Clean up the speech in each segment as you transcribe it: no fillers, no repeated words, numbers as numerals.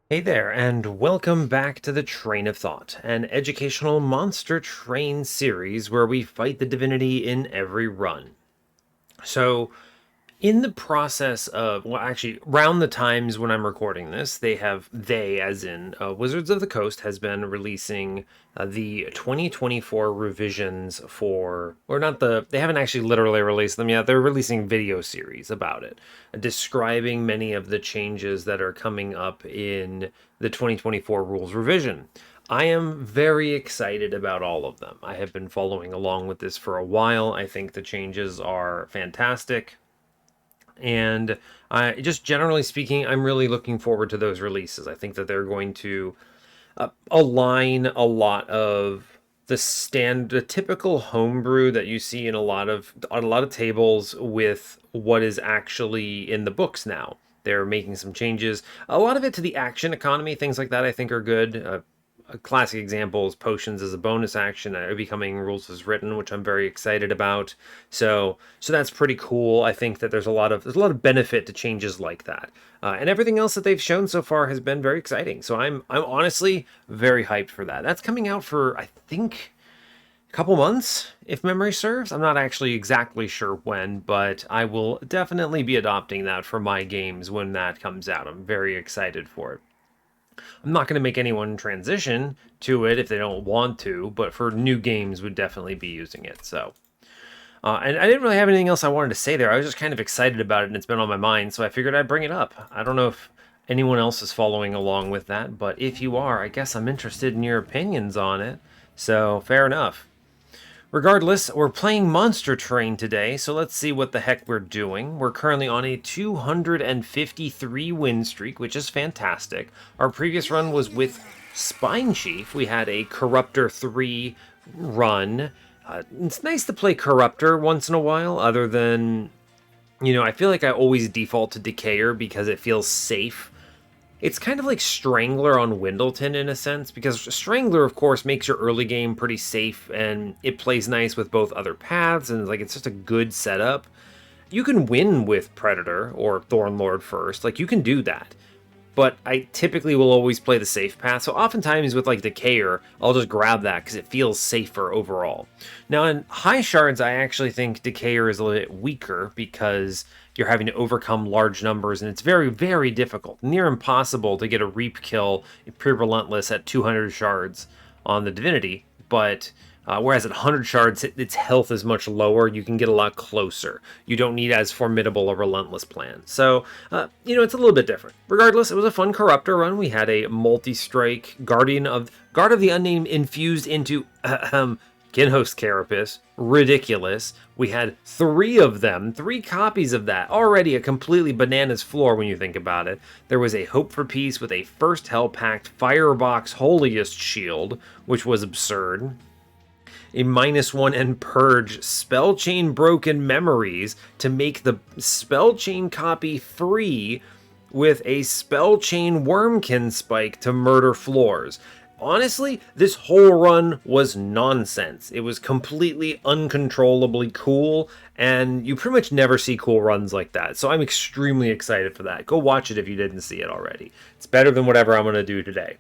Hey there, and welcome back to the Train of Thought, an educational monster train series where we fight the divinity in every run. So, in the process of, well, actually, around the times when I'm recording this, as in Wizards of the Coast, has been releasing the 2024 revisions for, or not they haven't actually literally released them yet. They're releasing video series about it, describing many of the changes that are coming up in the 2024 rules revision. I am very excited about all of them. I have been following along with this for a while. I think the changes are fantastic. And just generally speaking, I'm really looking forward to those releases. I think that they're going to align a lot of the typical homebrew that you see in a lot of tables with what is actually in the books now. They're making some changes. A lot of it to the action economy, things like that, I think are good. A classic example is potions as a bonus action becoming rules as written, which I'm very excited about. So that's pretty cool. I think that there's a lot of benefit to changes like that, and everything else that they've shown so far has been very exciting. So I'm honestly very hyped for that. That's coming out for, I think, a couple months, if memory serves. I'm not actually exactly sure when, but I will definitely be adopting that for my games when that comes out. I'm very excited for it. I'm not going to make anyone transition to it if they don't want to, but for new games, would definitely be using it. So, and I didn't really have anything else I wanted to say there. I was just kind of excited about it, and it's been on my mind, so I figured I'd bring it up. I don't know if anyone else is following along with that, but if you are, I guess I'm interested in your opinions on it. So, fair enough. Regardless, we're playing Monster Train today, so let's see what the heck we're doing. We're currently on a 253 win streak, which is fantastic. Our previous run was with Spine Chief. We had a Corruptor 3 run. It's nice to play Corruptor once in a while, other than, I feel like I always default to Decayer because it feels safe. It's kind of like Strangler on Windleton in a sense, because Strangler, of course, makes your early game pretty safe and it plays nice with both other paths, and it's just a good setup. You can win with Predator or Thornlord first, you can do that. But I typically will always play the safe path, so oftentimes with Decayer, I'll just grab that because it feels safer overall. Now in high shards, I actually think Decayer is a little bit weaker because you're having to overcome large numbers, and it's very, very difficult, near impossible to get a reap kill pure relentless at 200 shards on the Divinity, but whereas at 100 shards, its health is much lower. You can get a lot closer. You don't need as formidable a relentless plan. So, it's a little bit different. Regardless, it was a fun Corruptor run. We had a multi-strike Guard of the Unnamed infused into Kinhost Carapace. Ridiculous. We had 3 of them, 3 copies of that. Already a completely bananas floor when you think about it. There was a Hope for Peace with a first Hell Pact Firebox Holiest Shield, which was absurd. A -1 and purge Spellchain Broken Memories to make the Spellchain copy free with a Spellchain Wormkin Spike to murder floors. Honestly, this whole run was nonsense. It was completely uncontrollably cool, and you pretty much never see cool runs like that. So I'm extremely excited for that. Go watch it if you didn't see it already. It's better than whatever I'm going to do today.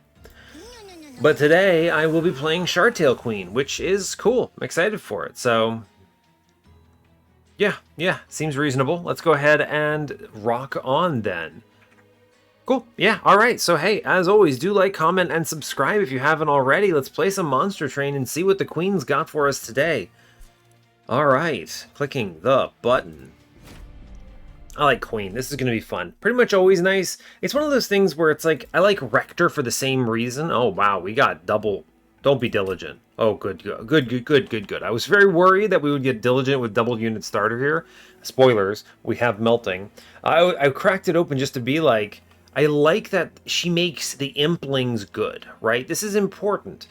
But today I will be playing Shardtail Queen, which is cool. I'm excited for it. So yeah, seems reasonable. Let's go ahead and rock on then. Cool. Yeah, all right. So hey, as always, do like, comment, and subscribe if you haven't already. Let's play some Monster Train and see what the Queen's got for us today. All right, clicking the button. I like Queen. This is going to be fun. Pretty much always nice. It's one of those things where it's I like Rector for the same reason. Oh, wow, we got double. Don't be diligent. Oh, good. I was very worried that we would get diligent with double unit starter here. Spoilers, we have melting. I cracked it open just to be I like that she makes the Implings good, right? This is important,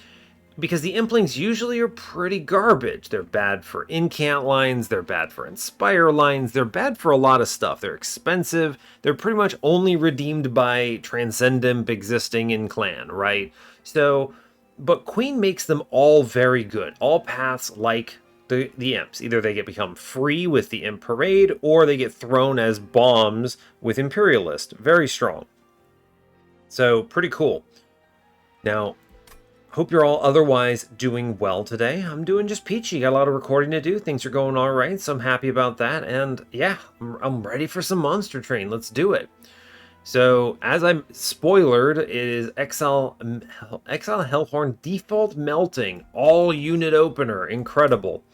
because the Implings usually are pretty garbage. They're bad for incant lines, they're bad for inspire lines, they're bad for a lot of stuff. They're expensive, they're pretty much only redeemed by Transcendent existing in clan, right? So, but Queen makes them all very good. All paths like the Imps. Either they become free with the Imp Parade, or they get thrown as bombs with Imperialist. Very strong. So, pretty cool. Now, hope you're all otherwise doing well today. I'm doing just peachy. Got a lot of recording to do. Things are going all right, so I'm happy about that. And yeah, I'm ready for some Monster Train. Let's do it. So, as I'm spoilered, it is Exile Hellhorned Default Melting, all unit opener. Incredible.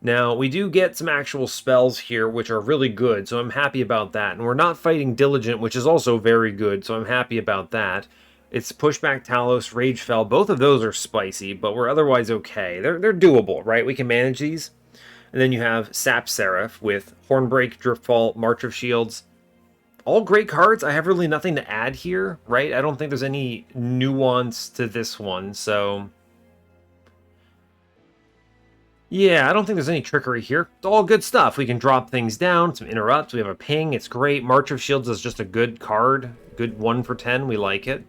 Now, we do get some actual spells here, which are really good, so I'm happy about that. And we're not fighting Diligent, which is also very good, so I'm happy about that. It's Pushback Talos, Ragefell. Both of those are spicy, but we're otherwise okay. They're doable, right? We can manage these. And then you have Sap Seraph with Hornbreak, Driftfall, March of Shields. All great cards. I have really nothing to add here, right? I don't think there's any nuance to this one, so... yeah, I don't think there's any trickery here. It's all good stuff. We can drop things down, some interrupts. We have a ping. It's great. March of Shields is just a good card. Good 1 for 10. We like it.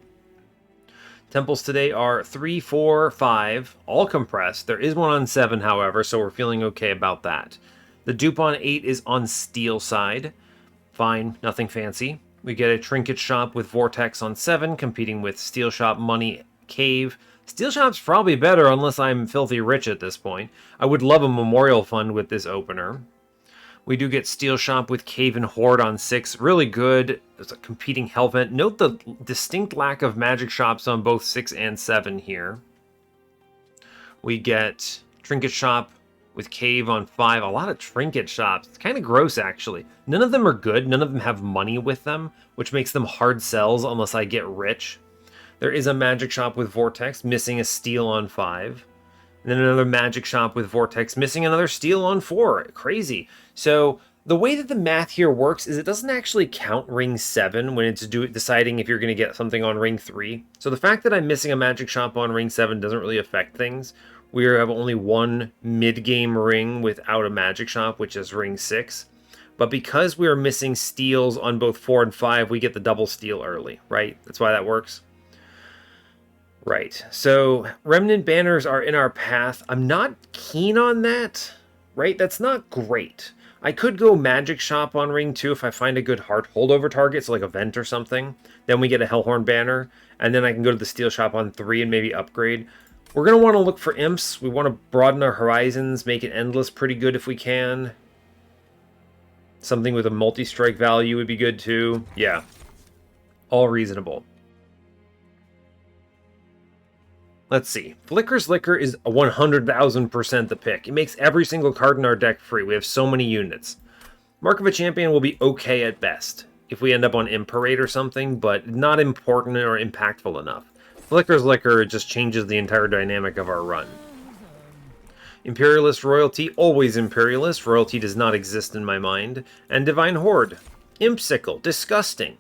Temples today are 3, 4, 5, all compressed. There is one on 7, however, so we're feeling okay about that. The dupe on 8 is on steel side. Fine, nothing fancy. We get a Trinket Shop with Vortex on 7, competing with Steel Shop, Money, Cave. Steel Shop's probably better unless I'm filthy rich at this point. I would love a Memorial Fund with this opener. We do get Steel Shop with Cave and Horde on 6. Really good. There's a competing Hellvent. Note the distinct lack of magic shops on both 6 and 7 here. We get Trinket Shop with Cave on 5. A lot of Trinket Shops. It's kind of gross, actually. None of them are good. None of them have money with them, which makes them hard sells unless I get rich. There is a Magic Shop with Vortex, missing a Steel on 5. And then another Magic Shop with Vortex, missing another Steel on 4. Crazy. So the way that the math here works is it doesn't actually count Ring 7 when it's deciding if you're going to get something on Ring 3. So the fact that I'm missing a Magic Shop on Ring 7 doesn't really affect things. We have only one mid-game ring without a Magic Shop, which is Ring 6. But because we are missing Steels on both 4 and 5, we get the double Steel early, right? That's why that works. Right, so Remnant Banners are in our path. I'm not keen on that, right? That's not great. I could go Magic Shop on Ring 2 if I find a good hard holdover target, so like a Vent or something. Then we get a Hellhorn Banner, and then I can go to the Steel Shop on 3 and maybe upgrade. We're going to want to look for Imps. We want to broaden our horizons, make it Endless pretty good if we can. Something with a multi-strike value would be good too. Yeah, all reasonable. Let's see. Flicker's Liquor is 100,000% the pick. It makes every single card in our deck free. We have so many units. Mark of a Champion will be okay at best if we end up on Imparade or something, but not important or impactful enough. Flicker's Liquor just changes the entire dynamic of our run. Imperialist Royalty, always Imperialist. Royalty does not exist in my mind. And Divine Horde. Impsicle, disgusting.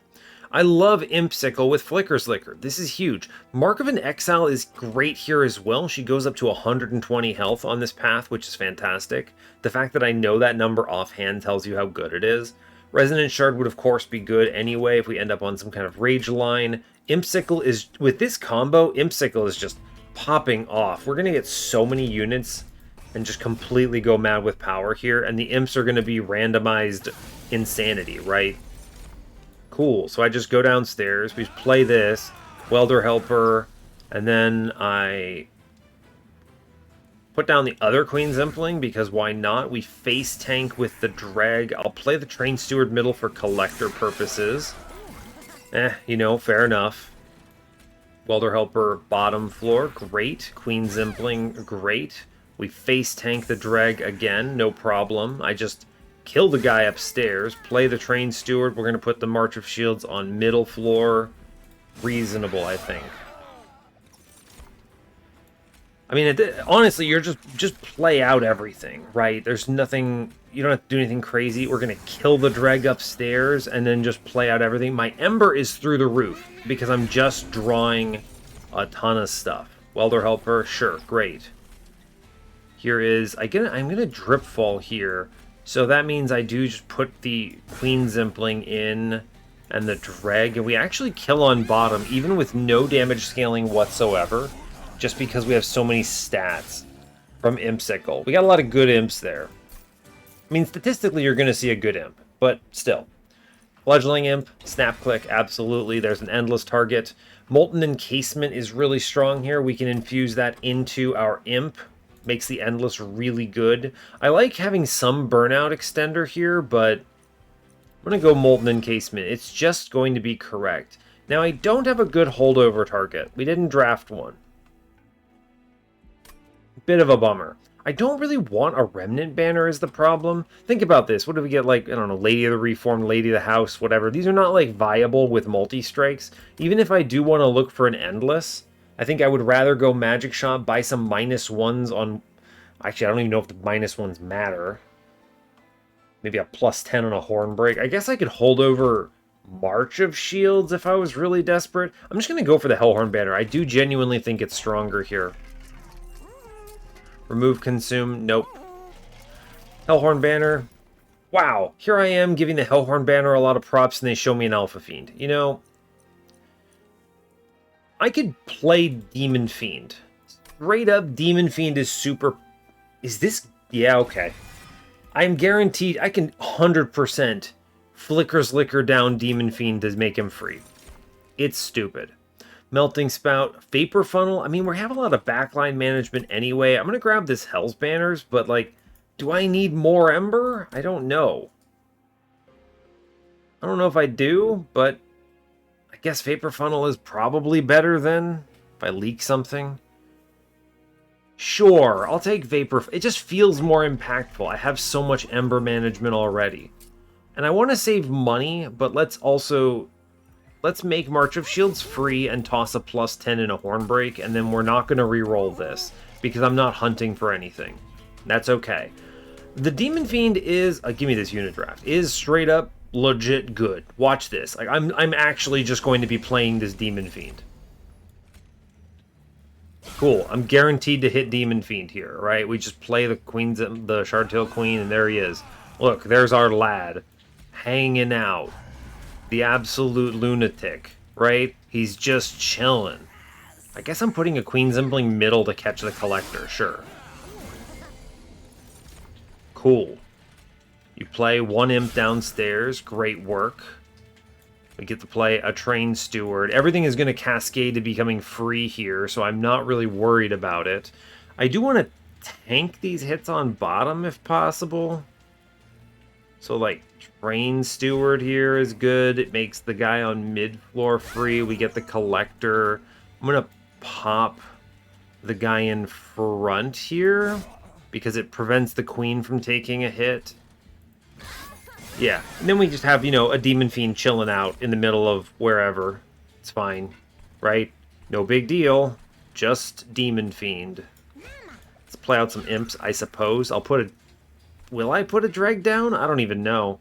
I love Impsicle with Flicker's Liquor. This is huge. Mark of an Exile is great here as well. She goes up to 120 health on this path, which is fantastic. The fact that I know that number offhand tells you how good it is. Resonant Shard would of course be good anyway if we end up on some kind of rage line. Impsicle is, with this combo, Impsicle is just popping off. We're going to get so many units and just completely go mad with power here, and the Imps are going to be randomized insanity, right? Cool, so I just go downstairs, we play this, Welder Helper, and then I put down the other Queen's Impling, because why not? We face tank with the Dreg. I'll play the Train Steward middle for collector purposes. You know, fair enough. Welder Helper bottom floor, great. Queen's Impling, great. We face tank the Dreg again, no problem. I just kill the guy upstairs, play the Train Steward. We're going to put the March of Shields on middle floor. Reasonable, I think. I mean, honestly, you're just play out everything, right? There's nothing, you don't have to do anything crazy. We're going to kill the Dreg upstairs and then just play out everything. My Ember is through the roof because I'm just drawing a ton of stuff. Welder Helper, sure, great. Here is, I'm going to Drip Fall here. So that means I do just put the Queen's Impling in and the Dreg. And we actually kill on bottom, even with no damage scaling whatsoever. Just because we have so many stats from Impsicle. We got a lot of good Imps there. I mean, statistically, you're going to see a good Imp. But still. Fledgling Imp, Snap Click, absolutely. There's an endless target. Molten Encasement is really strong here. We can infuse that into our Imp. Makes the endless really good. I like having some burnout extender here, but I'm going to go Molten Encasement. It's just going to be correct. Now, I don't have a good holdover target. We didn't draft one. Bit of a bummer. I don't really want a Remnant banner is the problem. Think about this. What do we get, like, I don't know, Lady of the Reformed, Lady of the House, whatever. These are not, like, viable with multi-strikes. Even if I do want to look for an Endless, I think I would rather go Magic Shop, buy some -1s on... Actually, I don't even know if the -1s matter. Maybe a +10 on a Hornbreak. I guess I could hold over March of Shields if I was really desperate. I'm just going to go for the Hellhorned banner. I do genuinely think it's stronger here. Remove, consume, nope. Hellhorned banner. Wow, here I am giving the Hellhorned banner a lot of props and they show me an Alpha Fiend. You know, I could play Demon Fiend. Straight up, Demon Fiend is super... Is this... Yeah, okay. I'm guaranteed I can 100% Flicker's Liquor down Demon Fiend to make him free. It's stupid. Melting Spout, Vapor Funnel. I mean, we have a lot of backline management anyway. I'm going to grab this Hell's Banners, but, like, do I need more Ember? I don't know. I don't know if I do, but I guess Vapor Funnel is probably better than if I leak something. Sure, I'll take Vapor. It just feels more impactful. I have so much Ember management already. And I want to save money, but let's make March of Shields free and toss a +10 in a Hornbreak, and then we're not going to re-roll this, because I'm not hunting for anything. That's okay. The Demon Fiend is, give me this unit draft, is straight up legit good. Watch this. Like, I'm actually just going to be playing this Demon Fiend. Cool. I'm guaranteed to hit Demon Fiend here, right? We just play the Shardtail Queen, and there he is. Look, there's our lad. Hanging out. The absolute lunatic, right? He's just chilling. I guess I'm putting a Queen's Impling middle to catch the Collector, sure. Cool. You play one Imp downstairs, great work. We get to play a Train Steward. Everything is going to cascade to becoming free here, so I'm not really worried about it. I do want to tank these hits on bottom if possible. So, like, Train Steward here is good. It makes the guy on mid-floor free. We get the Collector. I'm going to pop the guy in front here because it prevents the Queen from taking a hit. Yeah, and then we just have, you know, a Demon Fiend chilling out in the middle of wherever. It's fine, right? No big deal. Just Demon Fiend. Let's play out some Imps, I suppose. Will I put a Dreg down? I don't even know.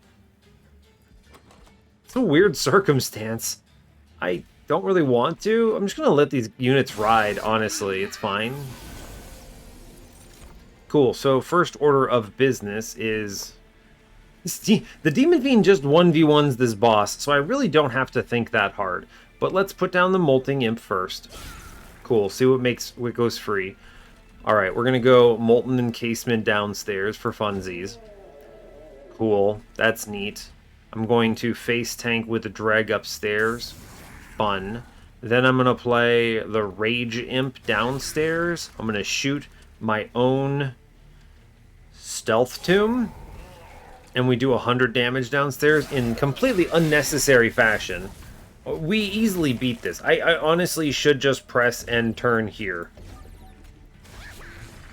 It's a weird circumstance. I don't really want to. I'm just going to let these units ride, honestly. It's fine. Cool, so first order of business is... The Demon Fiend just 1v1s this boss, so I really don't have to think that hard. But let's put down the Molting Imp first. Cool, see what goes free. Alright, we're going to go Molten Encasement downstairs for funsies. Cool, that's neat. I'm going to face tank with the Dreg upstairs. Fun. Then I'm going to play the Rage Imp downstairs. I'm going to shoot my own Stealth Tomb. And we do 100 damage downstairs in completely unnecessary fashion. We easily beat this. I honestly should just press and turn here.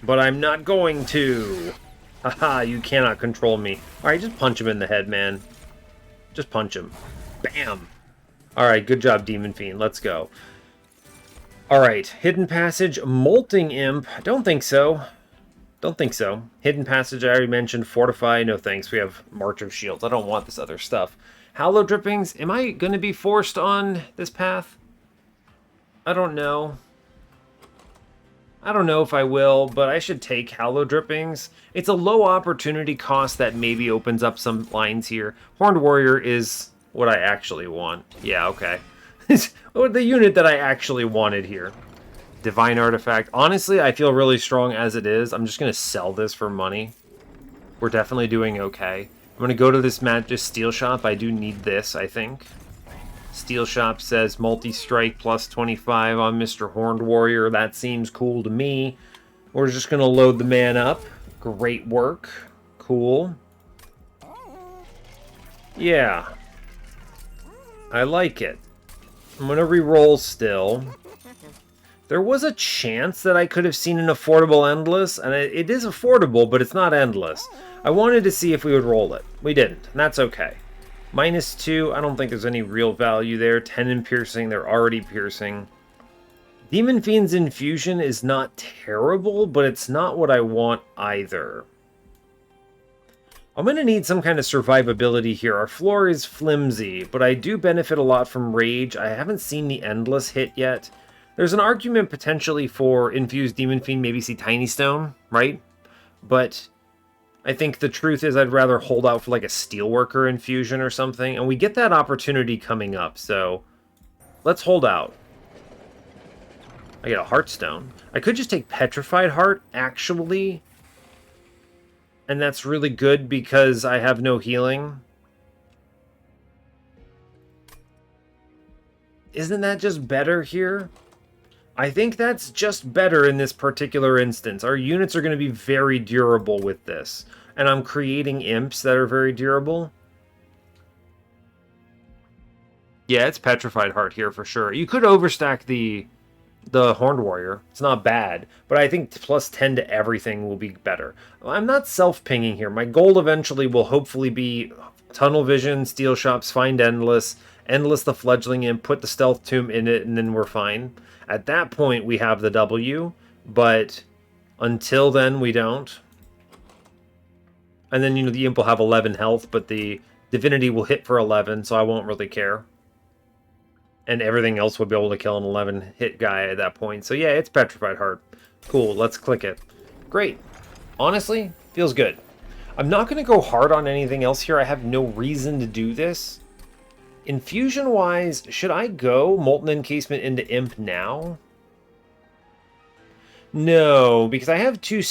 But I'm not going to. Haha, you cannot control me. Alright, just punch him in the head, man. Just punch him. Bam! Alright, good job, Demon Fiend. Let's go. Alright, Hidden Passage, Molting Imp. Don't think so. Don't think so. Hidden Passage, I already mentioned. Fortify, no thanks. We have March of Shields. I don't want this other stuff. Hallow Drippings, am I going to be forced on this path? I don't know. I don't know if I will, but I should take Hallow Drippings. It's a low opportunity cost that maybe opens up some lines here. Horned Warrior is what I actually want. Yeah, okay. The unit that I actually wanted here. Divine Artifact. Honestly, I feel really strong as it is. I'm just going to sell this for money. We're definitely doing okay. I'm going to go to this Just Steel Shop. I do need this, I think. Steel Shop says multi-strike plus 25 on Mr. Horned Warrior. That seems cool to me. We're just going to load the man up. Great work. Cool. Yeah. I like it. I'm going to re-roll still. There was a chance that I could have seen an affordable endless, and it is affordable, but it's not endless. I wanted to see if we would roll it. We didn't, and that's okay. -2, I don't think there's any real value there. 10 in piercing, they're already piercing. Demon Fiend's Infusion is not terrible, but it's not what I want either. I'm going to need some kind of survivability here. Our floor is flimsy, but I do benefit a lot from Rage. I haven't seen the Endless hit yet. There's an argument potentially for Infused Demon Fiend, maybe see Tiny Stone, right? But I think the truth is I'd rather hold out for like a Steelworker infusion or something, and we get that opportunity coming up, so let's hold out. I get a Heartstone. I could just take Petrified Heart, actually, and that's really good because I have no healing. Isn't that just better here? I think that's just better in this particular instance. Our units are going to be very durable with this. And I'm creating imps that are very durable. Yeah, it's Petrified Heart here for sure. You could overstack the Horned Warrior. It's not bad. But I think plus 10 to everything will be better. I'm not self-pinging here. My goal eventually will hopefully be Tunnel Vision, Steel Shops, find Endless, Endless the Fledgling Imp, put the Stealth Tomb in it, and then we're fine. At that point, we have the W, but until then, we don't. And then, you know, the Imp will have 11 health, but the Divinity will hit for 11, so I won't really care. And everything else will be able to kill an 11 hit guy at that point. So yeah, it's Petrified Heart. Cool, let's click it. Great. Honestly, feels good. I'm not going to go hard on anything else here. I have no reason to do this. Infusion-wise, should I go Molten Encasement into Imp now? No, because I have two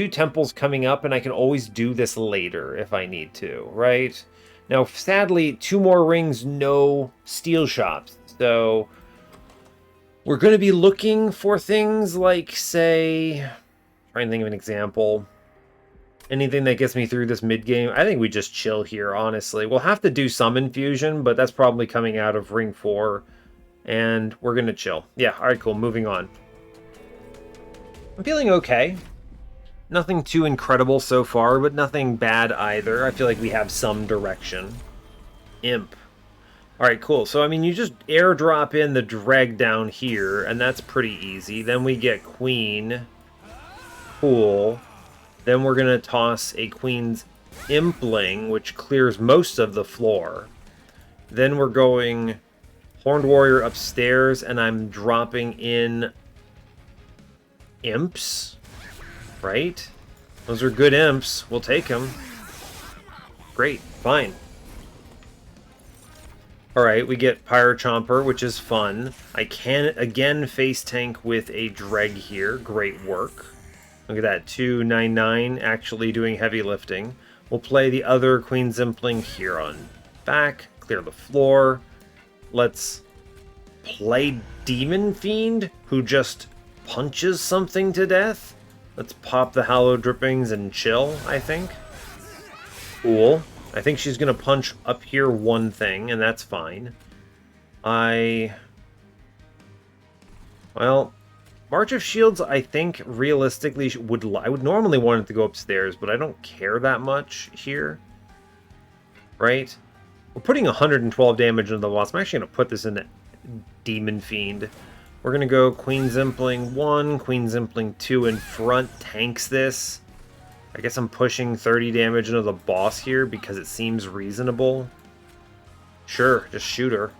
temples coming up, and I can always do this later if I need to, right? Now, sadly, 2 more rings, no Steel Shops. So, we're going to be looking for things like, say, trying to think of an example. Anything that gets me through this mid-game, I think we just chill here, honestly. We'll have to do some infusion, but that's probably coming out of Ring 4. And we're going to chill. Yeah, alright, cool. Moving on. I'm feeling okay. Nothing too incredible so far, but nothing bad either. I feel like we have some direction. Imp. Alright, cool. So, I mean, you just airdrop in the dreg down here, and that's pretty easy. Then we get Queen. Cool. Then we're going to toss a Queen's Impling, which clears most of the floor. Then we're going Horned Warrior upstairs, and I'm dropping in Imps. Right? Those are good imps. We'll take them. Great. Fine. Alright, we get Pyre Chomper, which is fun. I can, again, face tank with a Dreg here. Great work. Look at that. 299 actually doing heavy lifting. We'll play the other Queen's Impling here on back. Clear the floor. Let's play Demon Fiend, who just punches something to death. Let's pop the Hallowed Drippings and chill, I think. Cool. I think she's going to punch up here one thing, and that's fine. Well, March of Shields, I think, realistically, I would normally want it to go upstairs, but I don't care that much here. Right? We're putting 112 damage into the boss. I'm actually going to put this in Demon Fiend. We're going to go Queen's Impling 1, Queen's Impling 2 in front, tanks this. I guess I'm pushing 30 damage into the boss here because it seems reasonable. Sure, just shoot her.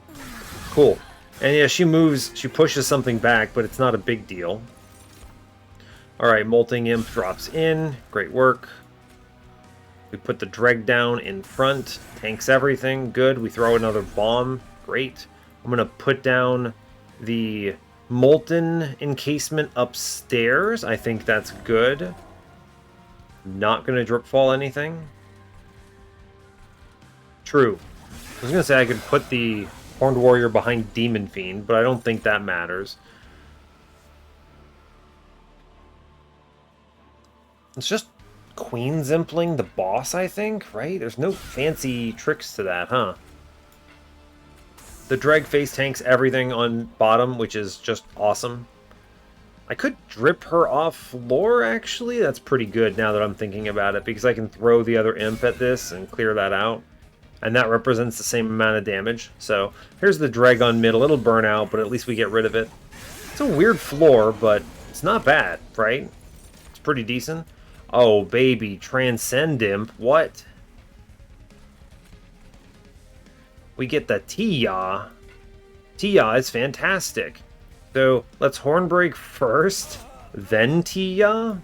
Cool. And yeah, she moves, she pushes something back, but it's not a big deal. Alright, Molting Imp drops in. Great work. We put the Dreg down in front. Tanks everything. Good. We throw another bomb. Great. I'm going to put down the Molten Encasement upstairs. I think that's good. Not going to drip fall anything. True. I was gonna say I could put the Horned Warrior behind Demon Fiend, but I don't think that matters. It's just Queen Zimpling the boss, I think, right? There's no fancy tricks to that, huh? The Dreg face tanks everything on bottom, which is just awesome. I could drip her off floor, actually. That's pretty good now that I'm thinking about it, because I can throw the other imp at this and clear that out. And that represents the same amount of damage. So here's the Dreg on mid, a little burnout, but at least we get rid of it. It's a weird floor, but it's not bad, right? It's pretty decent. Oh, baby, Transcend Imp. What? We get the Tia. Tia is fantastic. So let's Hornbreak first, then Tia.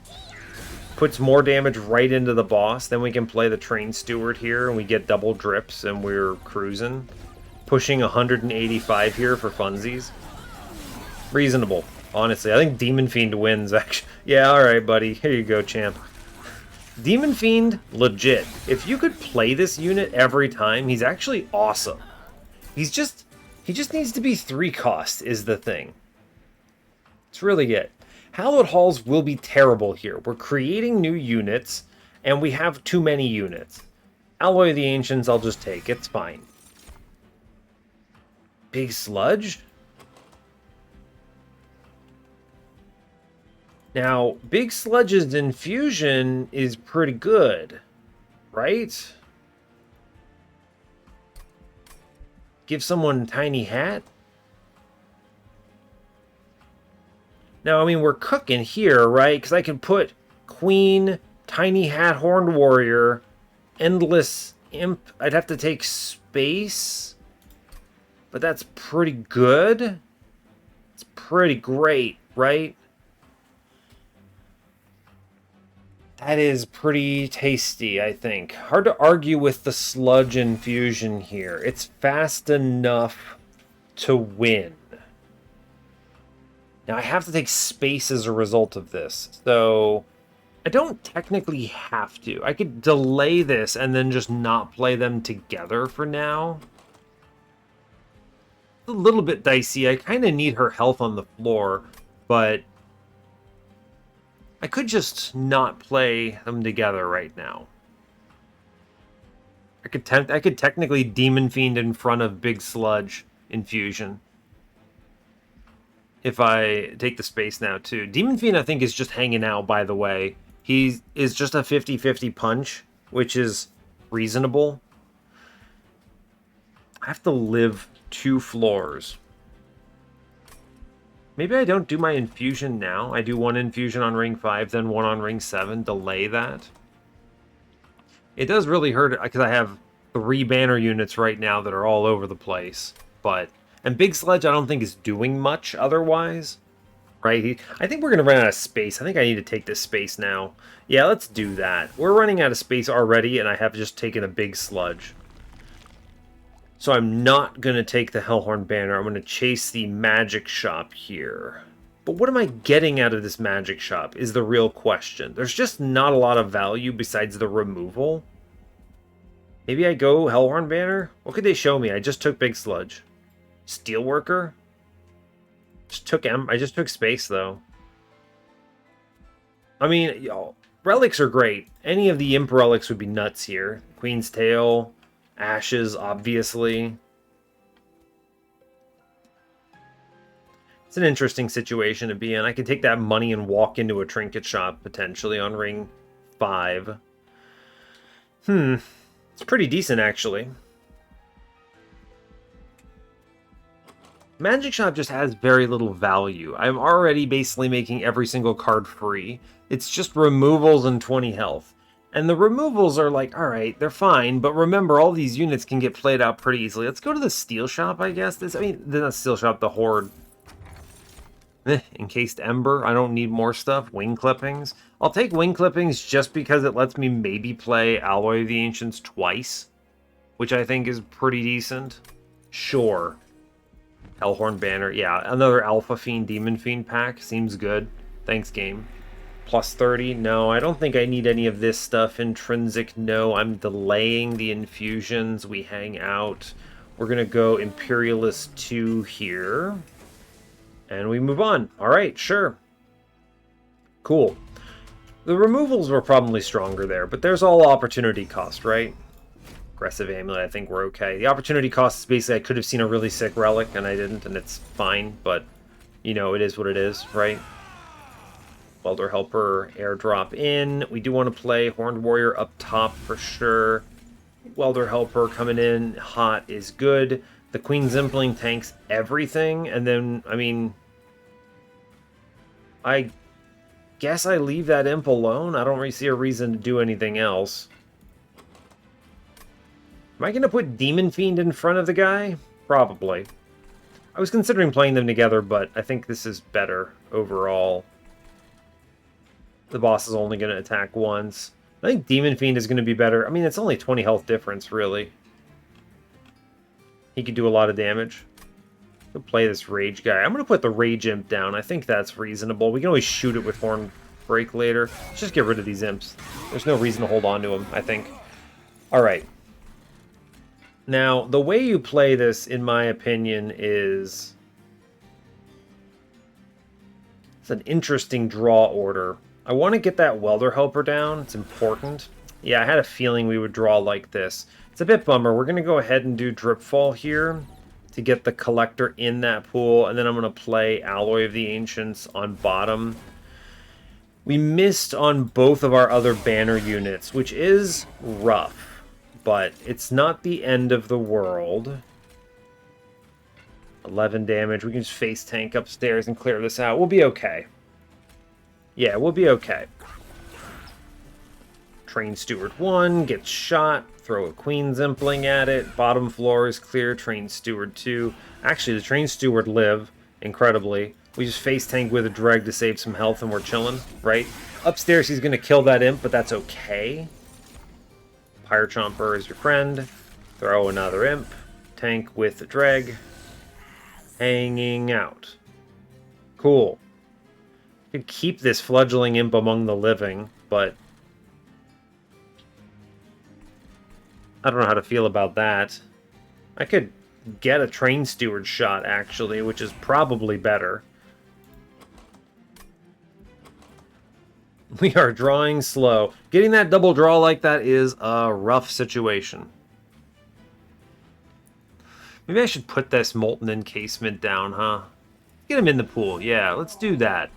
Puts more damage right into the boss. Then we can play the Train Steward here, and we get double drips, and we're cruising. Pushing 185 here for funsies. Reasonable, honestly. I think Demon Fiend wins, actually. Yeah, alright, buddy. Here you go, champ. Demon Fiend, legit. If you could play this unit every time, he's actually awesome. He just needs to be 3 cost, is the thing. It's really it. Hallowed Halls will be terrible here. We're creating new units, and we have too many units. Alloy of the Ancients I'll just take. It's fine. Big Sludge? Now, Big Sludge's infusion is pretty good, right? Give someone a tiny hat? Now, I mean, we're cooking here, right? Because I can put Queen, Tiny Hat, Horned Warrior, Endless Imp. I'd have to take space, but that's pretty good. It's pretty great, right? That is pretty tasty, I think. Hard to argue with the Sludge infusion here. It's fast enough to win. Now, I have to take space as a result of this, so I don't technically have to. I could delay this and then just not play them together for now. It's a little bit dicey. I kind of need her health on the floor, but I could just not play them together right now. I could technically Demon Fiend in front of Big Sludge infusion. If I take the space now, too. Demon Fiend, I think, is just hanging out, by the way. He is just a 50-50 punch, which is reasonable. I have to live 2 floors. Maybe I don't do my infusion now. I do 1 infusion on ring 5, then 1 on ring 7. Delay that. It does really hurt, because I have 3 banner units right now that are all over the place. But... And Big Sludge, I don't think, is doing much otherwise. Right? I think we're going to run out of space. I think I need to take this space now. Yeah, let's do that. We're running out of space already, and I have just taken a Big Sludge. So I'm not going to take the Hellhorned banner. I'm going to chase the magic shop here. But what am I getting out of this magic shop is the real question. There's just not a lot of value besides the removal. Maybe I go Hellhorned banner? What could they show me? I just took Big Sludge. Steelworker? I just took space, though. I mean, y'all, relics are great. Any of the Imp relics would be nuts here. Queen's Tail, Ashes, obviously. It's an interesting situation to be in. I could take that money and walk into a trinket shop, potentially, on ring 5. It's pretty decent, actually. Magic Shop just has very little value. I'm already basically making every single card free. It's just removals and 20 health. And the removals are like, alright, they're fine, but remember, all these units can get played out pretty easily. Let's go to the Steel Shop, I guess. The Steel Shop, the Horde. Encased Ember, I don't need more stuff. Wing Clippings. I'll take Wing Clippings just because it lets me maybe play Alloy of the Ancients twice, which I think is pretty decent. Sure. Hellhorned banner, yeah, another Alpha Fiend, Demon Fiend pack, seems good. Thanks, game. Plus 30? No, I don't think I need any of this stuff. Intrinsic, no. I'm delaying the infusions. We hang out. We're going to go Imperialist 2 here. And we move on. All right, sure. Cool. The removals were probably stronger there, but there's all opportunity cost, right? Aggressive Amulet, I think we're okay. The opportunity cost is basically I could have seen a really sick relic, and I didn't, and it's fine, but, you know, it is what it is, right? Welder Helper, airdrop in. We do want to play Horned Warrior up top for sure. Welder Helper coming in hot is good. The Queen Zimpling tanks everything, and then, I mean, I guess I leave that imp alone. I don't really see a reason to do anything else. Am I going to put Demon Fiend in front of the guy? Probably. I was considering playing them together, but I think this is better overall. The boss is only going to attack once. I think Demon Fiend is going to be better. I mean, it's only 20 health difference, really. He could do a lot of damage. We'll play this Rage guy. I'm going to put the Rage Imp down. I think that's reasonable. We can always shoot it with Horn Break later. Let's just get rid of these imps. There's no reason to hold on to them, I think. Alright. Now, the way you play this, in my opinion, is... it's an interesting draw order. I want to get that Welder Helper down. It's important. Yeah, I had a feeling we would draw like this. It's a bit bummer. We're going to go ahead and do Dripfall here to get the Collector in that pool, and then I'm going to play Alloy of the Ancients on bottom. We missed on both of our other banner units, which is rough, but it's not the end of the world. 11 damage. We can just face tank upstairs and clear this out. We'll be okay. Yeah, we'll be okay. Train Steward 1 gets shot. Throw a Queen Zimpling at it. Bottom floor is clear. Train Steward 2. Actually, the Train Steward live, incredibly. We just face tank with a Dreg to save some health and we're chilling, right? Upstairs, he's going to kill that imp, but that's okay. Pyre Chomper is your friend. Throw another imp. Tank with the Dreg. Hanging out. Cool. Could keep this fledgling imp among the living, but I don't know how to feel about that. I could get a Train Steward shot, actually, which is probably better. We are drawing slow. Getting that double draw like that is a rough situation. Maybe I should put this Molten Encasement down, huh? Get him in the pool. Yeah, let's do that.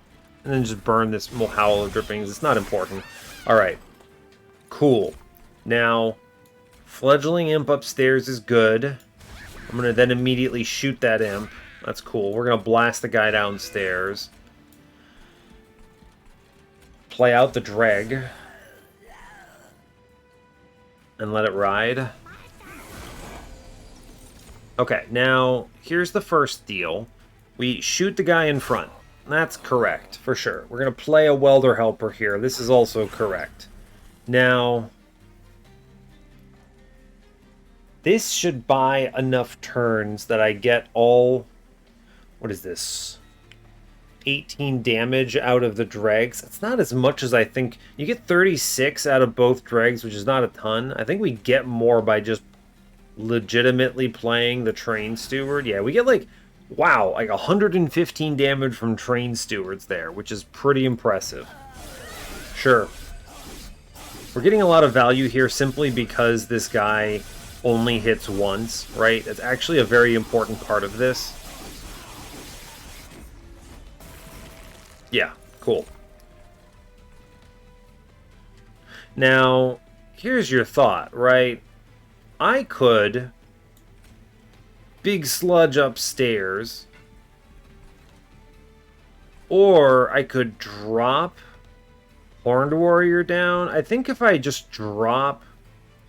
And then just burn this Howl of Drippings. It's not important. Alright. Cool. Now, Fledgling Imp upstairs is good. I'm going to then immediately shoot that imp. That's cool. We're going to blast the guy downstairs. Play out the Dreg. And let it ride. Okay, now, here's the first deal. We shoot the guy in front. That's correct, for sure. We're going to play a Welder Helper here. This is also correct. Now, this should buy enough turns that I get all... what is this? 18 damage out of the dregs. It's not as much as I think. You get 36 out of both dregs, which is not a ton. I think we get more by just legitimately playing the Train Steward. Yeah, we get like, wow, like 115 damage from Train Stewards there, which is pretty impressive. Sure. We're getting a lot of value here simply because this guy only hits once, right? That's actually a very important part of this. Yeah, cool. Now, here's your thought, right? I could Big Sludge upstairs, or I could drop Horned Warrior down. I think if I just drop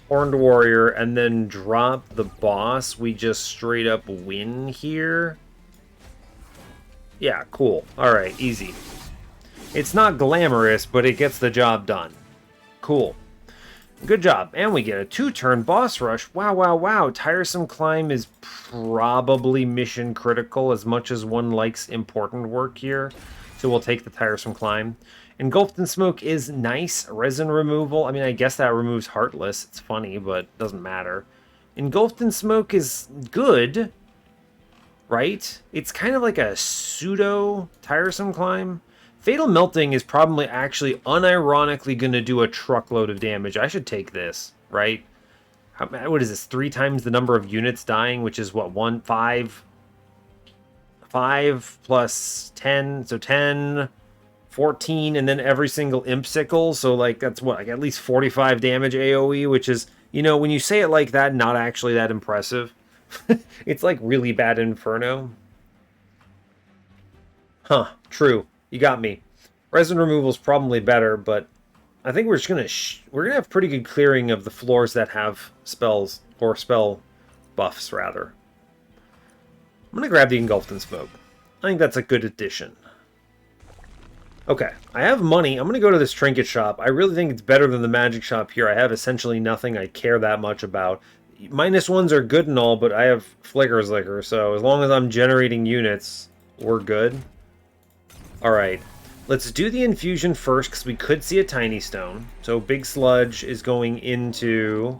Horned Warrior and then drop the boss, we just straight up win here. Yeah, cool. Alright, easy. It's not glamorous, but it gets the job done. Cool. Good job. And we get a 2-turn boss rush. Wow, wow, wow. Tiresome Climb is probably mission critical as much as one likes important work here. So we'll take the Tiresome Climb. Engulfed in Smoke is nice. Resin removal. I mean, I guess that removes Heartless. It's funny, but it doesn't matter. Engulfed in Smoke is good, right? It's kind of like a pseudo Tiresome Climb. Fatal Melting is probably actually unironically going to do a truckload of damage. I should take this, right? What is this? 3 times the number of units dying, which is what, 5 plus 10, so 10, 14, and then every single Imp Sickle, so like that's what, like at least 45 damage AoE, which is, you know, when you say it like that, not actually that impressive. It's like really bad Inferno. Huh, true. You got me. Resin removal is probably better, but I think we're just gonna we're gonna have pretty good clearing of the floors that have spells, or spell buffs rather. I'm gonna grab the Engulfed in Smoke. I think that's a good addition. Okay, I have money. I'm gonna go to this trinket shop. I really think it's better than the magic shop here. I have essentially nothing I care that much about. -1s are good and all, but I have Flicker's Liquor, so as long as I'm generating units, we're good. Alright, let's do the infusion first, because we could see a Tiny Stone. So Big Sludge is going into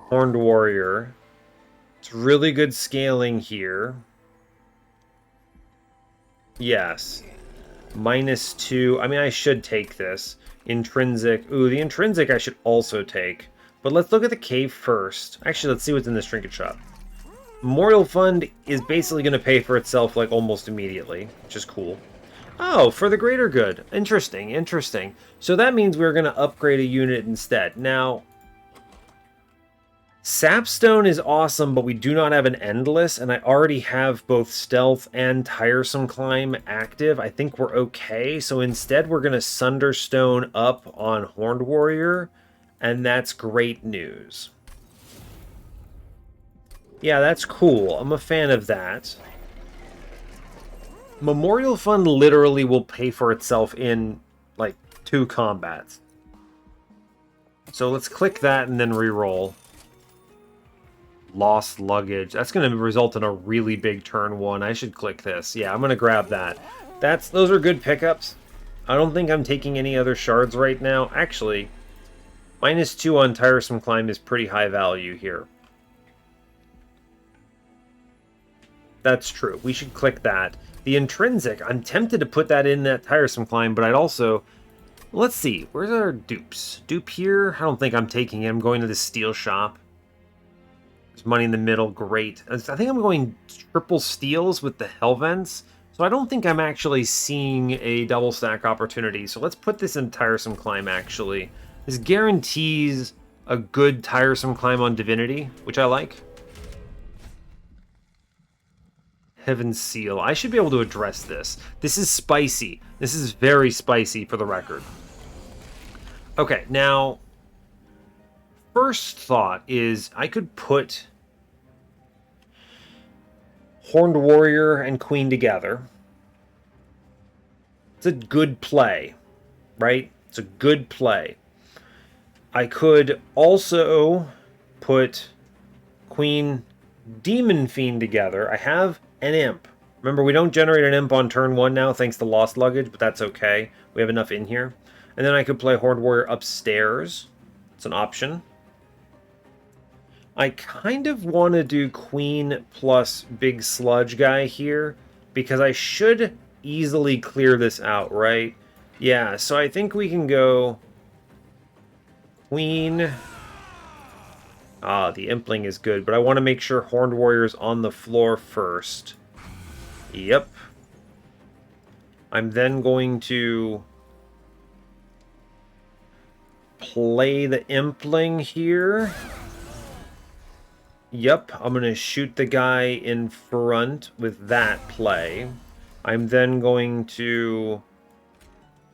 Horned Warrior. It's really good scaling here. Yes. -2. I mean, I should take this. Intrinsic. Ooh, the Intrinsic I should also take. But let's look at the cave first. Actually, let's see what's in this trinket shop. Memorial Fund is basically going to pay for itself, like, almost immediately, which is cool. Oh, for the greater good. Interesting, interesting. So that means we're going to upgrade a unit instead. Now, Sapstone is awesome, but we do not have an Endless, and I already have both Stealth and Tiresome Climb active. I think we're okay. So instead, we're going to Sunderstone up on Horned Warrior, and that's great news. Yeah, that's cool. I'm a fan of that. Memorial Fund literally will pay for itself in, like, 2 combats. So let's click that and then reroll. Lost Luggage. That's going to result in a really big turn 1. I should click this. Yeah, I'm going to grab that. Those are good pickups. I don't think I'm taking any other shards right now. Actually, -2 on Tiresome Climb is pretty high value here. That's true. We should click that. The Intrinsic, I'm tempted to put that in that Tiresome Climb, but I'd also... Let's see. Where's our dupes? Dupe here? I don't think I'm taking it. I'm going to the steel shop. There's money in the middle. Great. I think I'm going triple steals with the Hellvents, so I don't think I'm actually seeing a double stack opportunity. So let's put this in Tiresome Climb, actually. This guarantees a good Tiresome Climb on Divinity, which I like. Heaven's Seal. I should be able to address this. This is spicy. This is very spicy, for the record. Okay, now, first thought is I could put Horned Warrior and Queen together. It's a good play, right? It's a good play. I could also put Queen Demon Fiend together. I have an Imp. Remember, we don't generate an Imp on turn 1 now, thanks to Lost Luggage, but that's okay. We have enough in here. And then I could play Horned Warrior upstairs. It's an option. I kind of want to do Queen plus Big Sludge guy here, because I should easily clear this out, right? Yeah, so I think we can go Queen... Ah, the Impling is good, but I want to make sure Horned Warrior's on the floor first. Yep. I'm then going to play the Impling here. Yep, I'm going to shoot the guy in front with that play. I'm then going to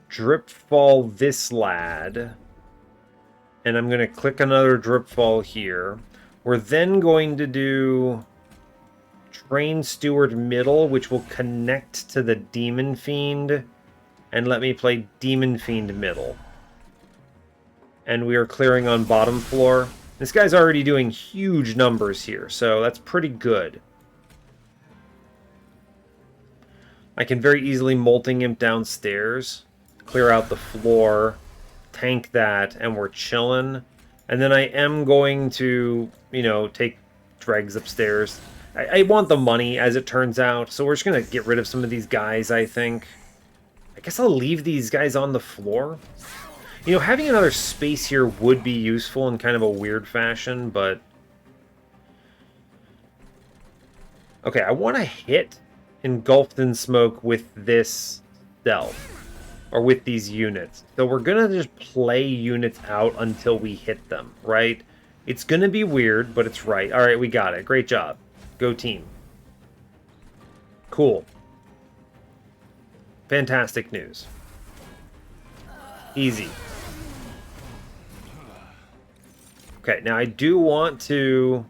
Drip Fall this lad. And I'm going to click another Drip Fall here. We're then going to do Train Steward middle, which will connect to the Demon Fiend. And let me play Demon Fiend middle. And we are clearing on bottom floor. This guy's already doing huge numbers here, so that's pretty good. I can very easily Molting Imp downstairs. clear out the floor, tank that, and we're chilling. And then I am going to, you know, take dregs upstairs. I want the money, as it turns out, so we're just going to get rid of some of these guys, I think. I guess I'll leave these guys on the floor. You know, having another space here would be useful in kind of a weird fashion, but... Okay, I want to hit Engulfed in Smoke with this stealth. Or with these units. So we're going to just play units out until we hit them, right? It's going to be weird, but it's right. All right, we got it. Great job. Go team. Cool. Fantastic news. Easy. Okay, now I do want to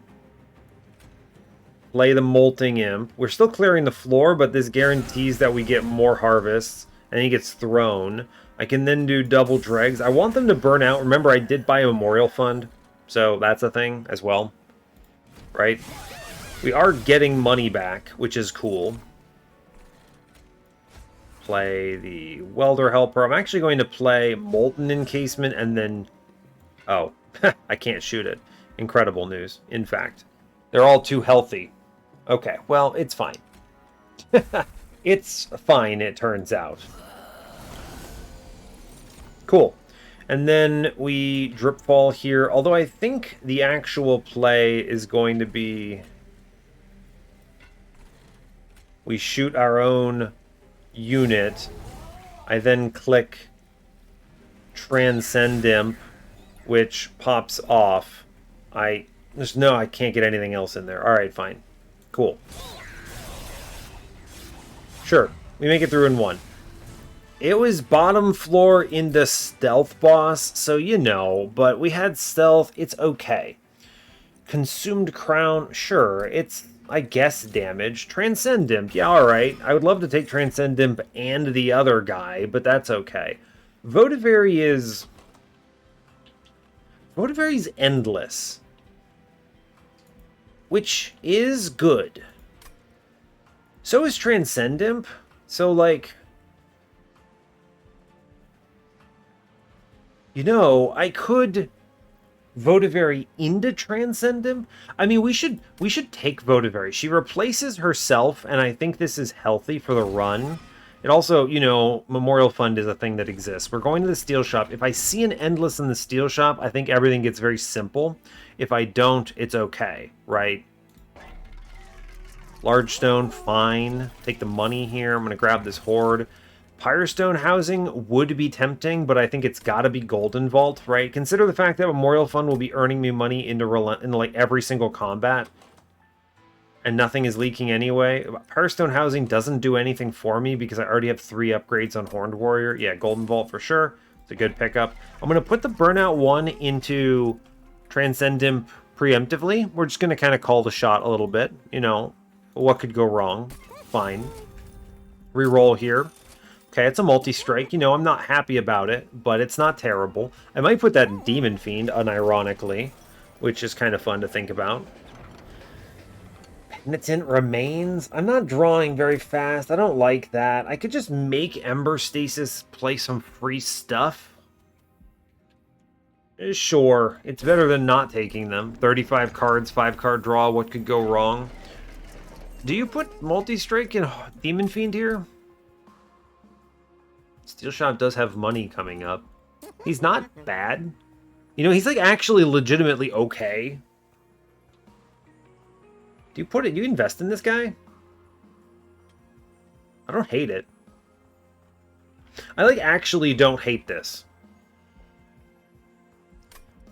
play the Molting Imp. We're still clearing the floor, but this guarantees that we get more harvests. And he gets thrown. I can then do double dregs. I want them to burn out. Remember, I did buy a memorial fund, so that's a thing as well, right? We are getting money back, which is cool. Play the Welder Helper. I'm actually going to play Molten Encasement and then... Oh, I can't shoot it. Incredible news, in fact. They're all too healthy. Okay, well, it's fine. It's fine, it turns out. Cool. And then we drip fall here, although I think the actual play is going to be... We shoot our own unit. I then click Transcend Imp, which pops off. I can't get anything else in there. Alright, fine. Cool. Sure, we make it through in one. It was bottom floor into stealth boss, so you know, but we had stealth, it's okay. Consumed crown, sure, it's, I guess, damage. Transcend Imp, yeah, alright. I would love to take Transcend Imp and the other guy, but that's okay. Votivary's endless. Which is good. So is Transcend Imp. So, like... You know, I could Votivary into Transcend Imp. I mean, we should take Votivary. She replaces herself, and I think this is healthy for the run. It also, you know, Memorial Fund is a thing that exists. We're going to the Steel Shop. If I see an Endless in the Steel Shop, I think everything gets very simple. If I don't, it's okay, right? Large stone, fine. Take the money here. I'm going to grab this Horde. Pyrostone housing would be tempting, but I think it's got to be Golden Vault, right? Consider the fact that Memorial Fund will be earning me money into like every single combat, and nothing is leaking anyway. Pyrostone housing doesn't do anything for me because I already have 3 upgrades on Horned Warrior. Yeah, Golden Vault for sure. It's a good pickup. I'm going to put the Burnout 1 into Transcend Imp preemptively. We're just going to kind of call the shot a little bit. You know, what could go wrong? Fine. Reroll here. Okay, it's a multi-strike. You know, I'm not happy about it, but it's not terrible. I might put that in Demon Fiend, unironically, which is kind of fun to think about. Penitent Remains. I'm not drawing very fast. I don't like that. I could just make Ember Stasis play some free stuff. Sure, it's better than not taking them. 35 cards, 5-card draw. What could go wrong? Do you put multi-strike in Demon Fiend here? Steel Shop does have money coming up. He's not bad. You know, he's like actually legitimately okay. Do you invest in this guy? I don't hate it. I like actually don't hate this.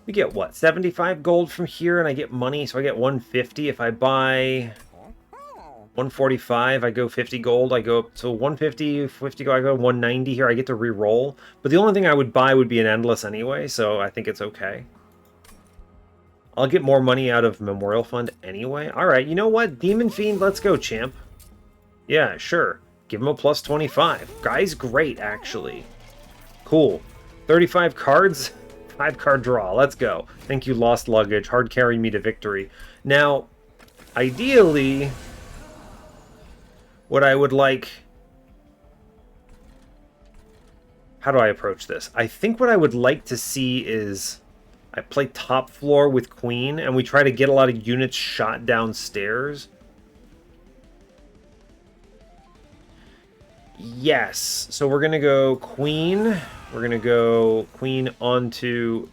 We get what? 75 gold from here and I get money, so I get 150 if I buy 145, I go 50 gold, I go up to 150, 50 gold, I go 190 here, I get to re-roll. But the only thing I would buy would be an Endless anyway, so I think it's okay. I'll get more money out of Memorial Fund anyway. Alright, you know what? Demon Fiend, let's go, champ. Yeah, sure. Give him a plus 25. Guy's great, actually. Cool. 35 cards, 5-card draw, let's go. Thank you, Lost Luggage, hard carrying me to victory. Now, ideally... what I would like... how do I approach this? I think what I would like to see is I play top floor with queen, and we try to get a lot of units shot downstairs. Yes. So we're going to go queen. We're going to go queen onto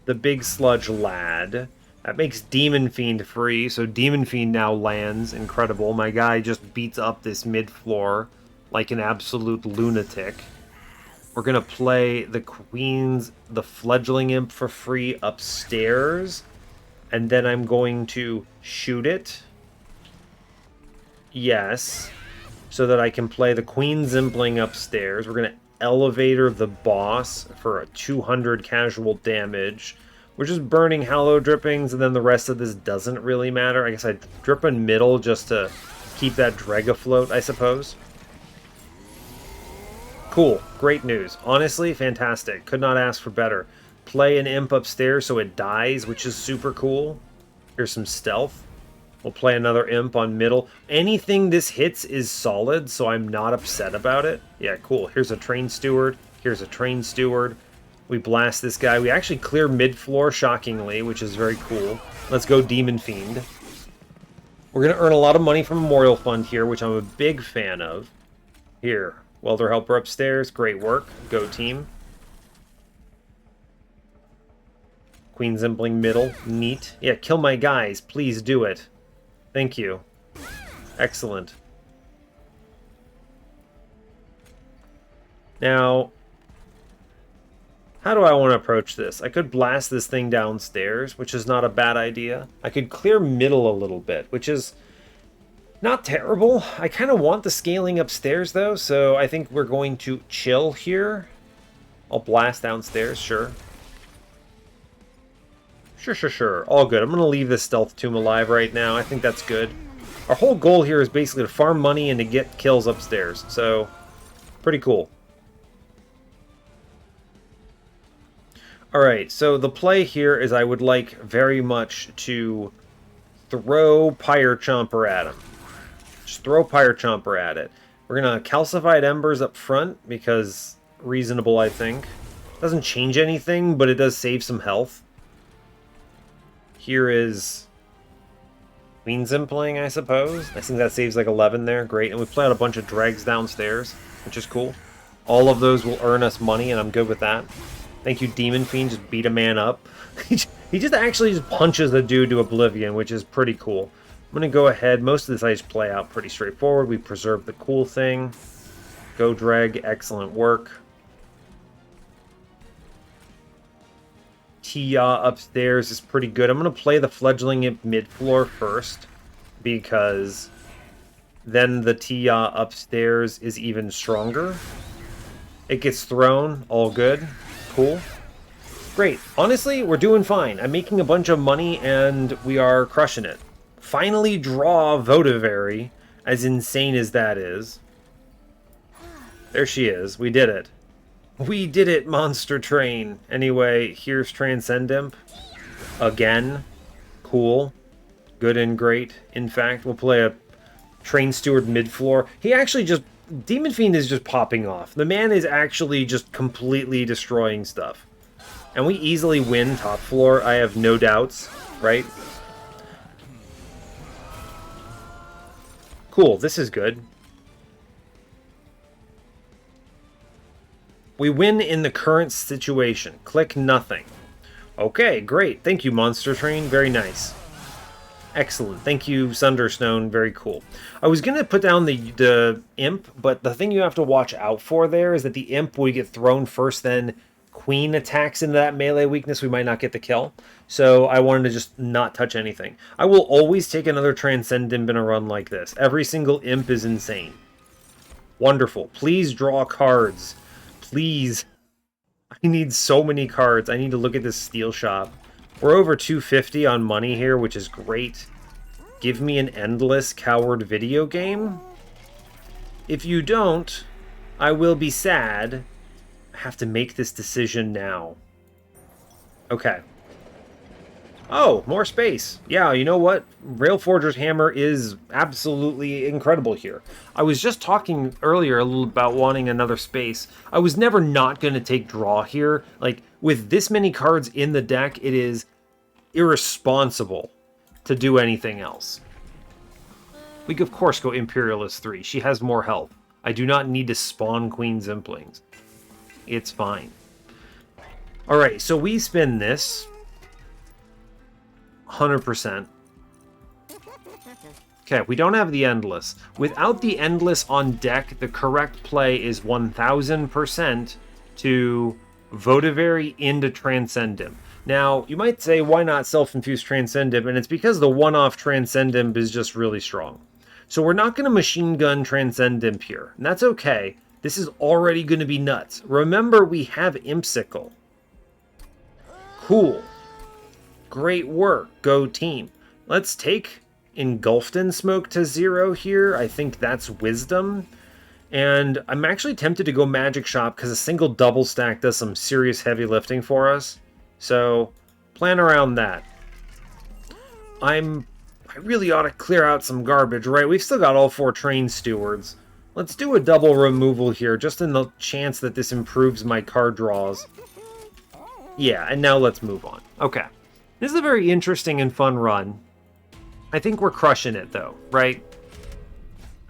the big sludge lad. That makes Demon Fiend free, so Demon Fiend now lands. Incredible. My guy just beats up this mid-floor like an absolute lunatic. We're going to play the fledgling imp for free upstairs. And then I'm going to shoot it. Yes. So that I can play the queen's impling upstairs. We're going to elevator the boss for a 200 casual damage. We're just burning hallow drippings, and then the rest of this doesn't really matter. I guess I drip in middle just to keep that dreg afloat, I suppose. Cool. Great news. Honestly, fantastic. Could not ask for better. Play an imp upstairs so it dies, which is super cool. Here's some stealth. We'll play another imp on middle. Anything this hits is solid, so I'm not upset about it. Yeah, cool. Here's a train steward. Here's a train steward. We blast this guy. We actually clear mid-floor, shockingly, which is very cool. Let's go Demon Fiend. We're going to earn a lot of money from Memorial Fund here, which I'm a big fan of. Here. Welder Helper upstairs. Great work. Go team. Queen's Impling middle. Neat. Yeah, kill my guys. Please do it. Thank you. Excellent. Now, how do I want to approach this? I could blast this thing downstairs, which is not a bad idea. I could clear middle a little bit, which is not terrible. I kind of want the scaling upstairs, though, so I think we're going to chill here. I'll blast downstairs, sure. Sure. All good. I'm going to leave this Stealth Tomb alive right now. I think that's good. Our whole goal here is basically to farm money and to get kills upstairs, so pretty cool. Alright, so the play here is I would like very much to throw Pyre Chomper at him. Just throw Pyre Chomper at it. We're going to Calcified Embers up front, because reasonable, I think. Doesn't change anything, but it does save some health. Here is Queen's Impling, I suppose. I think that saves like 11 there. Great. And we play out a bunch of dregs downstairs, which is cool. All of those will earn us money, and I'm good with that. Thank you, Demon Fiend. Just beat a man up. He just actually just punches the dude to oblivion, which is pretty cool. I'm going to go ahead. Most of this I just play out pretty straightforward. We preserve the cool thing. Go dreg. Excellent work. Tia upstairs is pretty good. I'm going to play the Fledgling Imp mid-floor first, because then the Tia upstairs is even stronger. It gets thrown. All good. Cool. Great. Honestly, we're doing fine. I'm making a bunch of money, and we are crushing it. Finally draw Votivary, as insane as that is. There she is. We did it. We did it, Monster Train. Anyway, here's Transcend Imp. Again. Cool. Good and great. In fact, we'll play a Train Steward mid-floor. He actually just... Demon Fiend is just popping off. The man is actually just completely destroying stuff. And we easily win top floor. I have no doubts, right? Cool, this is good. We win in the current situation. Click nothing. Okay, great. Thank you, Monster Train. Very nice. Excellent. Thank you, Sunderstone. Very cool. I was going to put down the imp, but the thing you have to watch out for there is that the imp will get thrown first, then Queen attacks into that melee weakness. We might not get the kill. So I wanted to just not touch anything. I will always take another Transcend Imp in a run like this. Every single imp is insane. Wonderful. Please draw cards. Please. I need so many cards. I need to look at this steel shop. We're over 250 on money here, which is great. Give me an endless coward video game? If you don't, I will be sad. I have to make this decision now. Okay. Oh, more space. Yeah, you know what? Railforger's Hammer is absolutely incredible here. I was just talking earlier a little about wanting another space. I was never not going to take draw here. Like, with this many cards in the deck, it is irresponsible to do anything else. We could, of course, go Imperialist 3. She has more health. I do not need to spawn Queen Zimplings. It's fine. Alright, so we spin this. 100%. Okay, we don't have the Endless. Without the Endless on deck, the correct play is 1000% to Votavary into Transcendent. Now, you might say, why not Self-Infused Transcendent? And it's because the one-off Transcendent is just really strong. So we're not going to Machine Gun Transcendent here. And that's okay. This is already going to be nuts. Remember, we have Impsicle. Cool. Great work. Go team. Let's take Engulfed in Smoke to 0 here. I think that's wisdom. And I'm actually tempted to go Magic Shop because a single double stack does some serious heavy lifting for us. So plan around that. I really ought to clear out some garbage, right? We've still got all 4 Train Stewards. Let's do a double removal here, just in the chance that this improves my card draws. Yeah, and now let's move on. Okay. This is a very interesting and fun run. I think we're crushing it, though, right?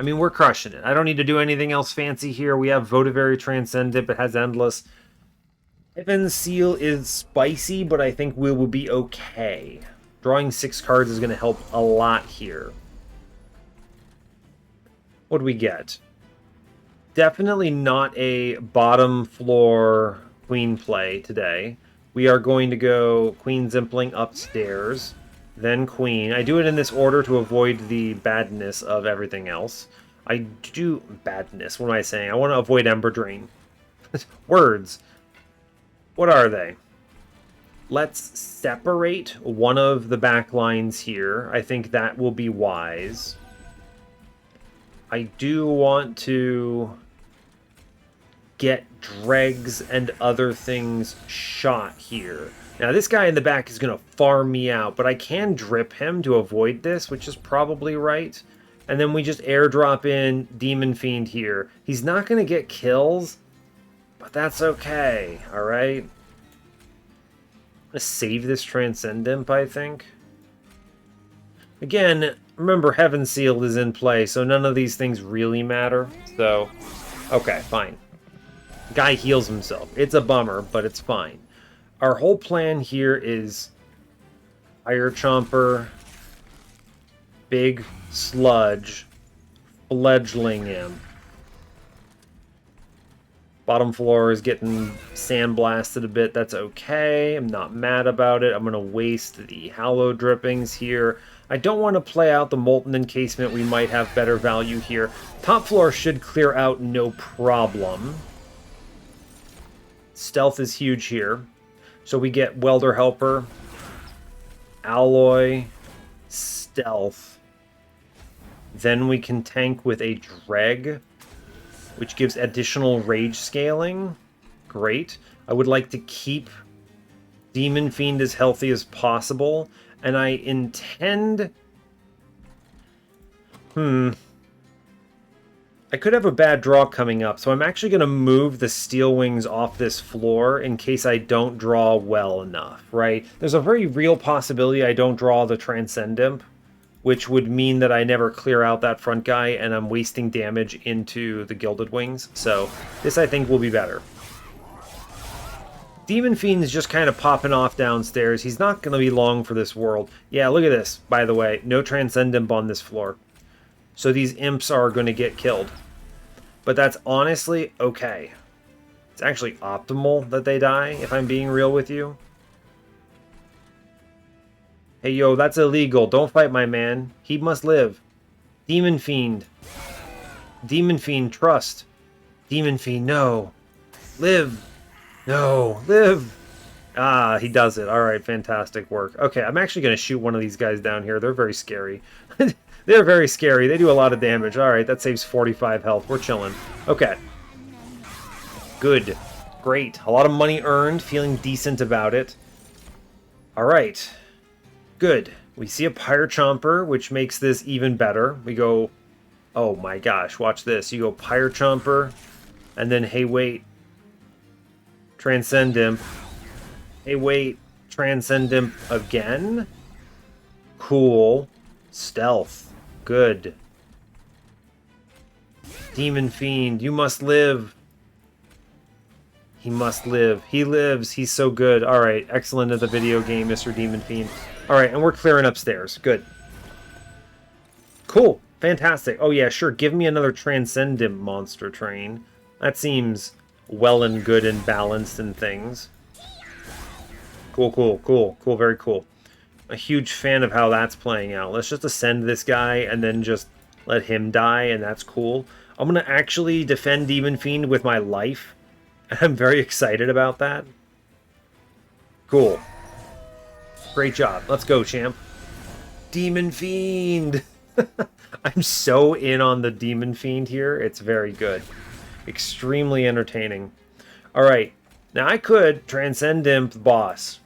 I mean, we're crushing it. I don't need to do anything else fancy here. We have Votavary Transcendent, but has Endless. Heaven's Seal is spicy, but I think we will be okay. Drawing 6 cards is going to help a lot here. What do we get? Definitely not a bottom floor queen play today. We are going to go Queen Zimpling upstairs, then Queen. I do it in this order to avoid the badness of everything else. I do... badness, what am I saying? I want to avoid Ember Drain. Words. What are they? Let's separate one of the back lines here. I think that will be wise. I do want to get dregs and other things shot here. Now, this guy in the back is going to farm me out, but I can drip him to avoid this, which is probably right. And then we just airdrop in Demon Fiend here. He's not going to get kills, but that's okay, alright? I'm going to save this Transcendent, I think. Again, remember, Heaven Sealed is in play, so none of these things really matter. So, okay, fine. Guy heals himself. It's a bummer, but it's fine. Our whole plan here is Fire Chomper, Big Sludge, Fledgling him. Bottom floor is getting sandblasted a bit. That's okay. I'm not mad about it. I'm going to waste the Hallow Drippings here. I don't want to play out the Molten Encasement. We might have better value here. Top floor should clear out no problem. Stealth is huge here. So we get Welder Helper, Alloy, Stealth. Then we can tank with a Dreg, which gives additional rage scaling. Great. I would like to keep Demon Fiend as healthy as possible. And I intend... I could have a bad draw coming up, so I'm actually going to move the Steel Wings off this floor in case I don't draw well enough, right? There's a very real possibility I don't draw the Transcendent, which would mean that I never clear out that front guy and I'm wasting damage into the Gilded Wings. So this, I think, will be better. Demon Fiend's just kind of popping off downstairs. He's not going to be long for this world. Yeah, look at this, by the way. No Transcendent on this floor. So these imps are going to get killed. But that's honestly okay. It's actually optimal that they die, if I'm being real with you. Hey, yo, that's illegal. Don't fight my man. He must live. Demon Fiend. Demon Fiend, trust. Demon Fiend, no. Live. No, live. Ah, he does it. All right, fantastic work. Okay, I'm actually going to shoot one of these guys down here. They're very scary. They're very scary. They do a lot of damage. All right, that saves 45 health. We're chilling. Okay. Good. Great. A lot of money earned. Feeling decent about it. All right. Good. We see a Pyre Chomper, which makes this even better. We go, oh my gosh, watch this. You go Pyre Chomper, and then, hey, wait, Transcend Imp. Hey, wait, Transcend Imp again? Cool. Stealth. Good. Demon Fiend, you must live. He must live. He lives. He's so good. All right, excellent at the video game, Mr. Demon Fiend. All right, and we're clearing upstairs. Good. Cool. Fantastic. Oh, yeah, sure. Give me another Transcendent monster train. That seems well and good and balanced and things. Cool, cool, cool. Cool, very cool. A huge fan of how that's playing out. Let's just ascend this guy and then just let him die, and that's cool. I'm going to actually defend Demon Fiend with my life. I'm very excited about that. Cool. Great job. Let's go, champ. Demon Fiend! I'm so in on the Demon Fiend here. It's very good. Extremely entertaining. Alright. Now, I could Transcend Imp the boss.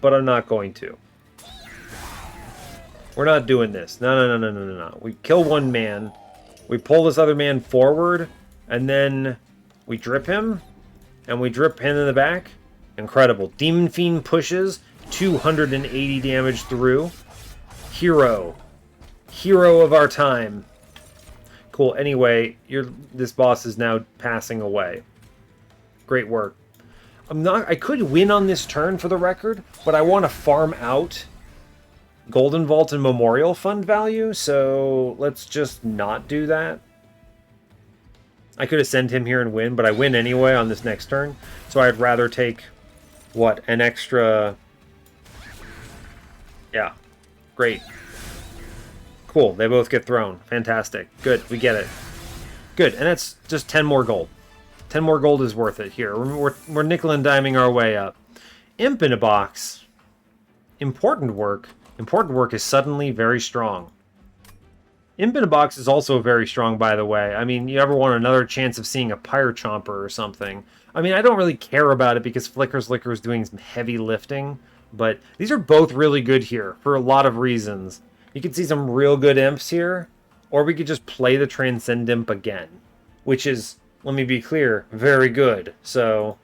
But I'm not going to. We're not doing this. No, no, no, no, no, no, no. We kill one man. We pull this other man forward. And then we drip him. And we drip him in the back. Incredible. Demon Fiend pushes. 280 damage through. Hero. Hero of our time. Cool. Anyway, this boss is now passing away. Great work. I could win on this turn for the record, but I want to farm out Golden Vault and Memorial Fund value, so let's just not do that. I could ascend him here and win, but I win anyway on this next turn, so I'd rather take, what, an extra... Yeah. Great. Cool, they both get thrown. Fantastic. Good, we get it. Good, and that's just 10 more gold. 10 more gold is worth it here. We're nickel and diming our way up. Imp in a box. Important work. Important work is suddenly very strong. Imp in a box is also very strong, by the way. I mean, you ever want another chance of seeing a Pyre Chomper or something? I mean, I don't really care about it because Flicker's Liquor is doing some heavy lifting. But these are both really good here for a lot of reasons. You can see some real good imps here. Or we could just play the Transcend Imp again. Which is... let me be clear, very good. So,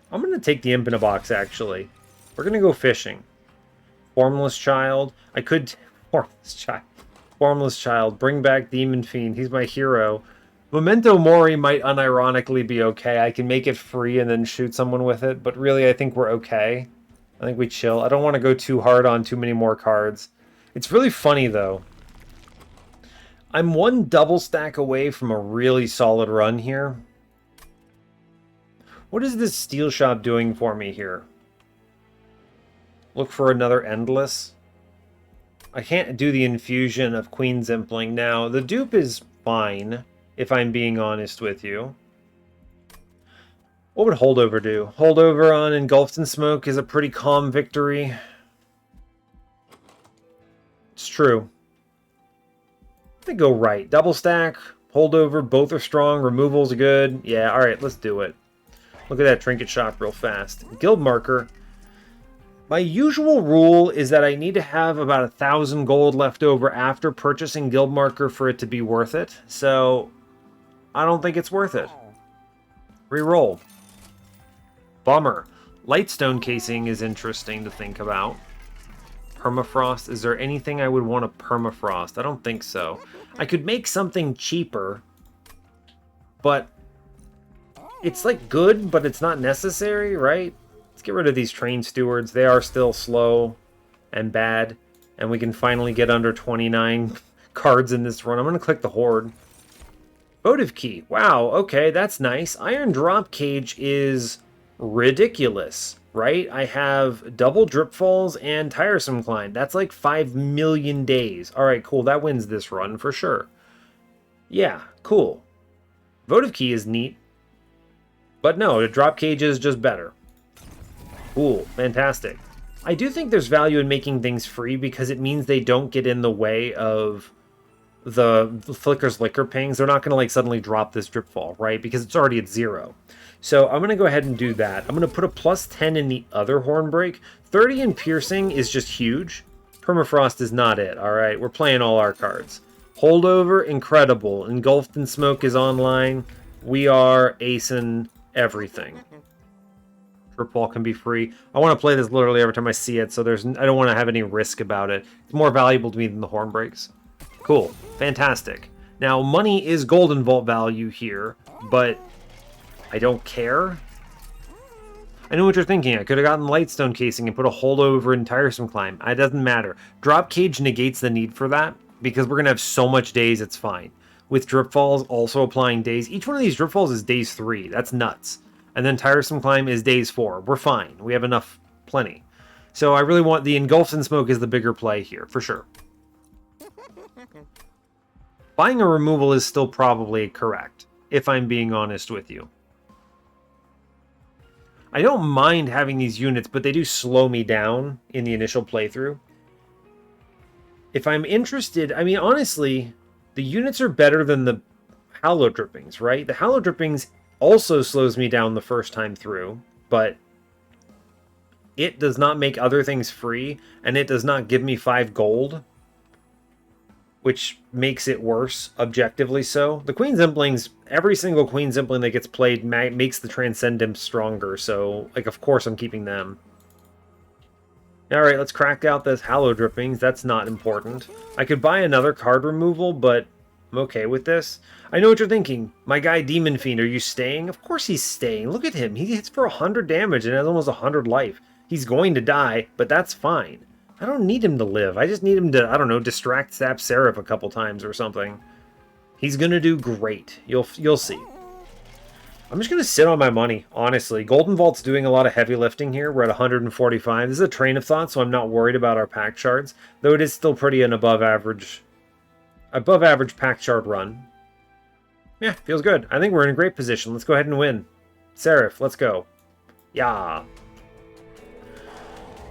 I'm going to take the Imp in a box, actually. We're going to go fishing. Formless Child. I could... Formless Child. Formless Child. Bring back Demon Fiend. He's my hero. Memento Mori might unironically be okay. I can make it free and then shoot someone with it. But really, I think we're okay. I think we chill. I don't want to go too hard on too many more cards. It's really funny, though. I'm one double stack away from a really solid run here. What is this steel shop doing for me here? Look for another Endless. I can't do the infusion of Queen's Impling now. The dupe is fine, if I'm being honest with you. What would Holdover do? Holdover on Engulfed in Smoke is a pretty calm victory. It's true. They go right. Double stack, holdover, both are strong, removal's good. Yeah, alright, let's do it. Look at that trinket shop real fast. Guild marker. My usual rule is that I need to have about 1,000 gold left over after purchasing guild marker for it to be worth it. So, I don't think it's worth it. Reroll. Bummer. Lightstone casing is interesting to think about. Permafrost. Is there anything I would want to permafrost? I don't think so. I could make something cheaper, but it's like good, but it's not necessary, right? Let's get rid of these train stewards. They are still slow and bad, and we can finally get under 29 cards in this run. I'm going to click the Horde. Votive Key. Wow, okay, that's nice. Iron Drop Cage is ridiculous. Right? I have double Drip Falls and Tiresome Climb. That's like 5 million days. Alright, cool. That wins this run for sure. Yeah, cool. Votive Key is neat. But no, the Drop Cage is just better. Cool. Fantastic. I do think there's value in making things free because it means they don't get in the way of the Flicker's Liquor Pings, they're not going to like suddenly drop this Dripfall, right? Because it's already at 0. So I'm going to go ahead and do that. I'm going to put a plus 10 in the other Hornbreak. 30 in Piercing is just huge. Permafrost is not it, all right? We're playing all our cards. Holdover, incredible. Engulfed in Smoke is online. We are acing everything. Dripfall can be free. I want to play this literally every time I see it, so I don't want to have any risk about it. It's more valuable to me than the Hornbreaks. Cool. Fantastic. Now, money is Golden Vault value here, but I don't care. I know what you're thinking. I could have gotten Lightstone Casing and put a holdover in Tiresome Climb. It doesn't matter. Drop Cage negates the need for that, because we're going to have so much days, it's fine. With Dripfalls also applying days. Each one of these Dripfalls is days 3. That's nuts. And then Tiresome Climb is days 4. We're fine. We have enough, plenty. So I really want the Engulfed in Smoke is the bigger play here, for sure. Buying a removal is still probably correct, if I'm being honest with you. I don't mind having these units, but they do slow me down in the initial playthrough. If I'm interested, I mean, honestly, the units are better than the Hallow Drippings, right? The Hallow Drippings also slows me down the first time through, but it does not make other things free, and it does not give me 5 gold, which makes it worse, objectively so. The Queen's Implings, every single Queen's Impling that gets played makes the Transcendent stronger, so, like, of course I'm keeping them. Alright, let's crack out this Hallow Drippings. That's not important. I could buy another card removal, but I'm okay with this. I know what you're thinking. My guy Demon Fiend, are you staying? Of course he's staying. Look at him. He hits for 100 damage and has almost 100 life. He's going to die, but that's fine. I don't need him to live. I just need him to, I don't know, distract Sap Seraph a couple times or something. He's going to do great. You'll see. I'm just going to sit on my money, honestly. Golden Vault's doing a lot of heavy lifting here. We're at 145. This is a train of thought, so I'm not worried about our pack shards, though it is still pretty an above average pack shard run. Yeah, feels good. I think we're in a great position. Let's go ahead and win. Seraph, let's go. Yeah.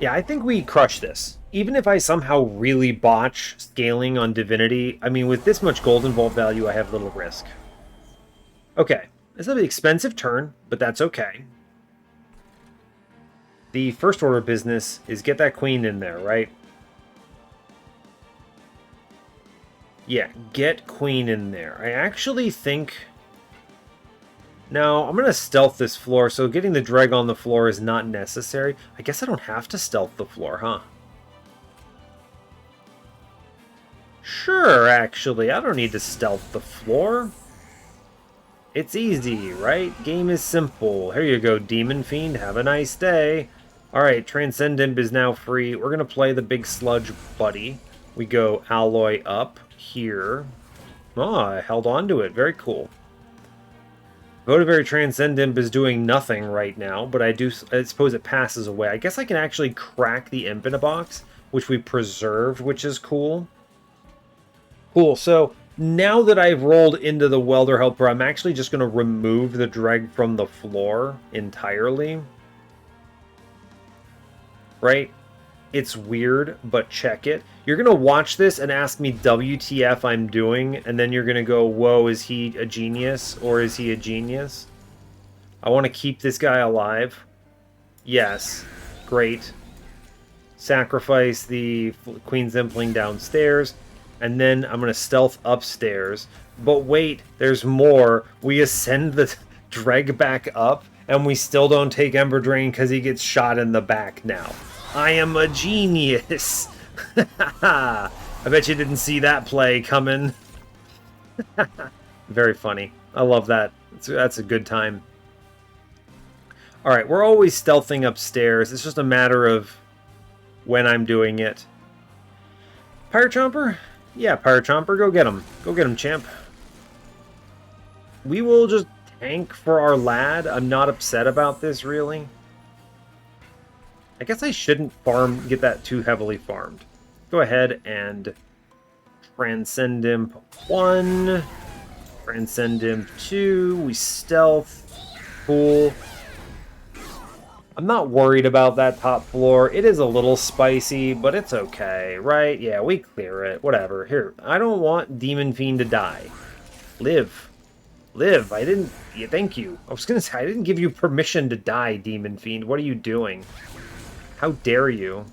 Yeah, I think we crush this. Even if I somehow really botch scaling on Divinity, I mean, with this much Golden Vault value, I have little risk. Okay. This is an expensive turn, but that's okay. The first order of business is get that queen in there, right? Yeah, get queen in there. I actually think... No, I'm going to stealth this floor, so getting the Dreg on the floor is not necessary. I guess I don't have to stealth the floor, huh? Sure, actually. I don't need to stealth the floor. It's easy, right? Game is simple. Here you go, Demon Fiend. Have a nice day. Alright, Transcendent is now free. We're going to play the big sludge buddy. We go Alloy up here. Oh, I held on to it. Very cool. Votavary Transcendent is doing nothing right now, but I suppose it passes away. I guess I can actually crack the Imp in a box, which we preserved, which is cool. Cool, so now that I've rolled into the Welder Helper, I'm actually just going to remove the Dreg from the floor entirely. Right? It's weird, but check it. You're going to watch this and ask me WTF I'm doing, and then you're going to go, whoa, is he a genius, or is he a genius? I want to keep this guy alive. Yes. Great. Sacrifice the Queen's Impling downstairs. And then I'm going to stealth upstairs. But wait, there's more. We ascend the Dreg back up, and we still don't take Ember Drain because he gets shot in the back now. I am a genius! I bet you didn't see that play coming. Very funny. I love that. That's a good time. Alright, we're always stealthing upstairs. It's just a matter of when I'm doing it. Pirate Chomper? Yeah, Pirate Chomper, go get him. Go get him, champ. We will just tank for our lad. I'm not upset about this, really. I guess I shouldn't get that too heavily farmed. Go ahead and Transcendent 1. Transcendent 2. We stealth. Cool. I'm not worried about that top floor. It is a little spicy, but it's okay, right? Yeah, we clear it. Whatever. Here, I don't want Demon Fiend to die. Live. Live. I didn't... Yeah, thank you. I was gonna say, I didn't give you permission to die, Demon Fiend. What are you doing? How dare you?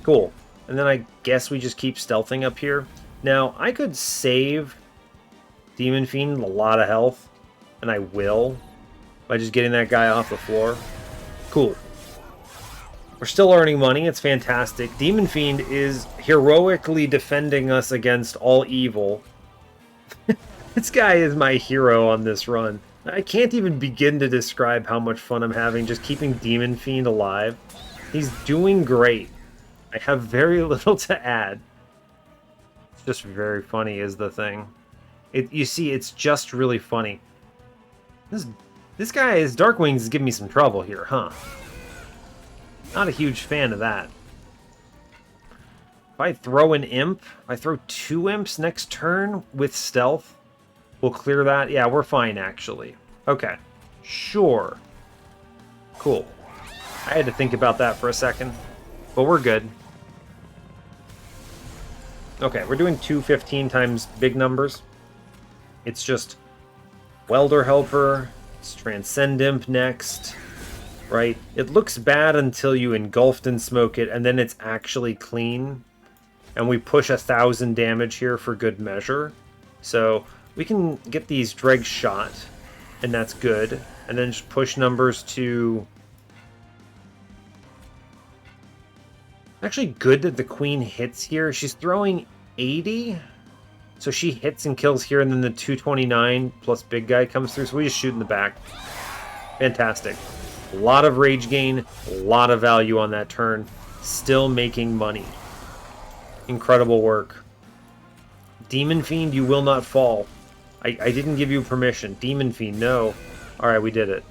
Cool. And then I guess we just keep stealthing up here. Now, I could save Demon Fiend a lot of health, and I will, by just getting that guy off the floor. Cool. We're still earning money. It's fantastic. Demon Fiend is heroically defending us against all evil. This guy is my hero on this run. I can't even begin to describe how much fun I'm having just keeping Demon Fiend alive. He's doing great. I have very little to add. It's just very funny is the thing. You see, it's just really funny. This guy's Darkwings is giving me some trouble here, huh? Not a huge fan of that. If I throw an imp, if I throw 2 imps next turn with stealth, we'll clear that. Yeah, we're fine, actually. Okay. Sure. Cool. I had to think about that for a second, but we're good. Okay, we're doing 215 times big numbers. It's just Welder Helper, it's Transcend Imp next, right? It looks bad until you engulfed and smoke it, and then it's actually clean. And we push 1,000 damage here for good measure. So we can get these dregs shot, and that's good. And then just push numbers to... Actually good that the queen hits here. She's throwing 80. So she hits and kills here, and then the 229 plus big guy comes through. So we just shoot in the back. Fantastic. A lot of rage gain, a lot of value on that turn. Still making money. Incredible work. Demon Fiend, you will not fall. I didn't give you permission. Demon Fiend, no. Alright, we did it.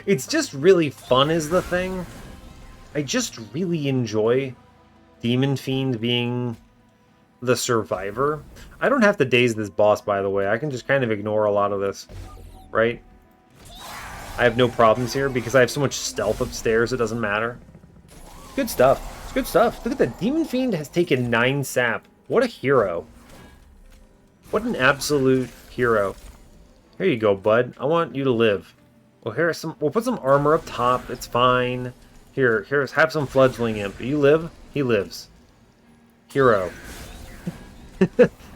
It's just really fun is the thing. I just really enjoy Demon Fiend being the survivor. I don't have to daze this boss, by the way. I can just kind of ignore a lot of this, right? I have no problems here because I have so much stealth upstairs, it doesn't matter. Good stuff. It's good stuff. Look at that. Demon Fiend has taken 9 sap. What a hero. What an absolute hero. Here you go, bud. I want you to live. Well, here's some. We'll put some armor up top. It's fine. Here's have some fledgling imp. You live? He lives. Hero.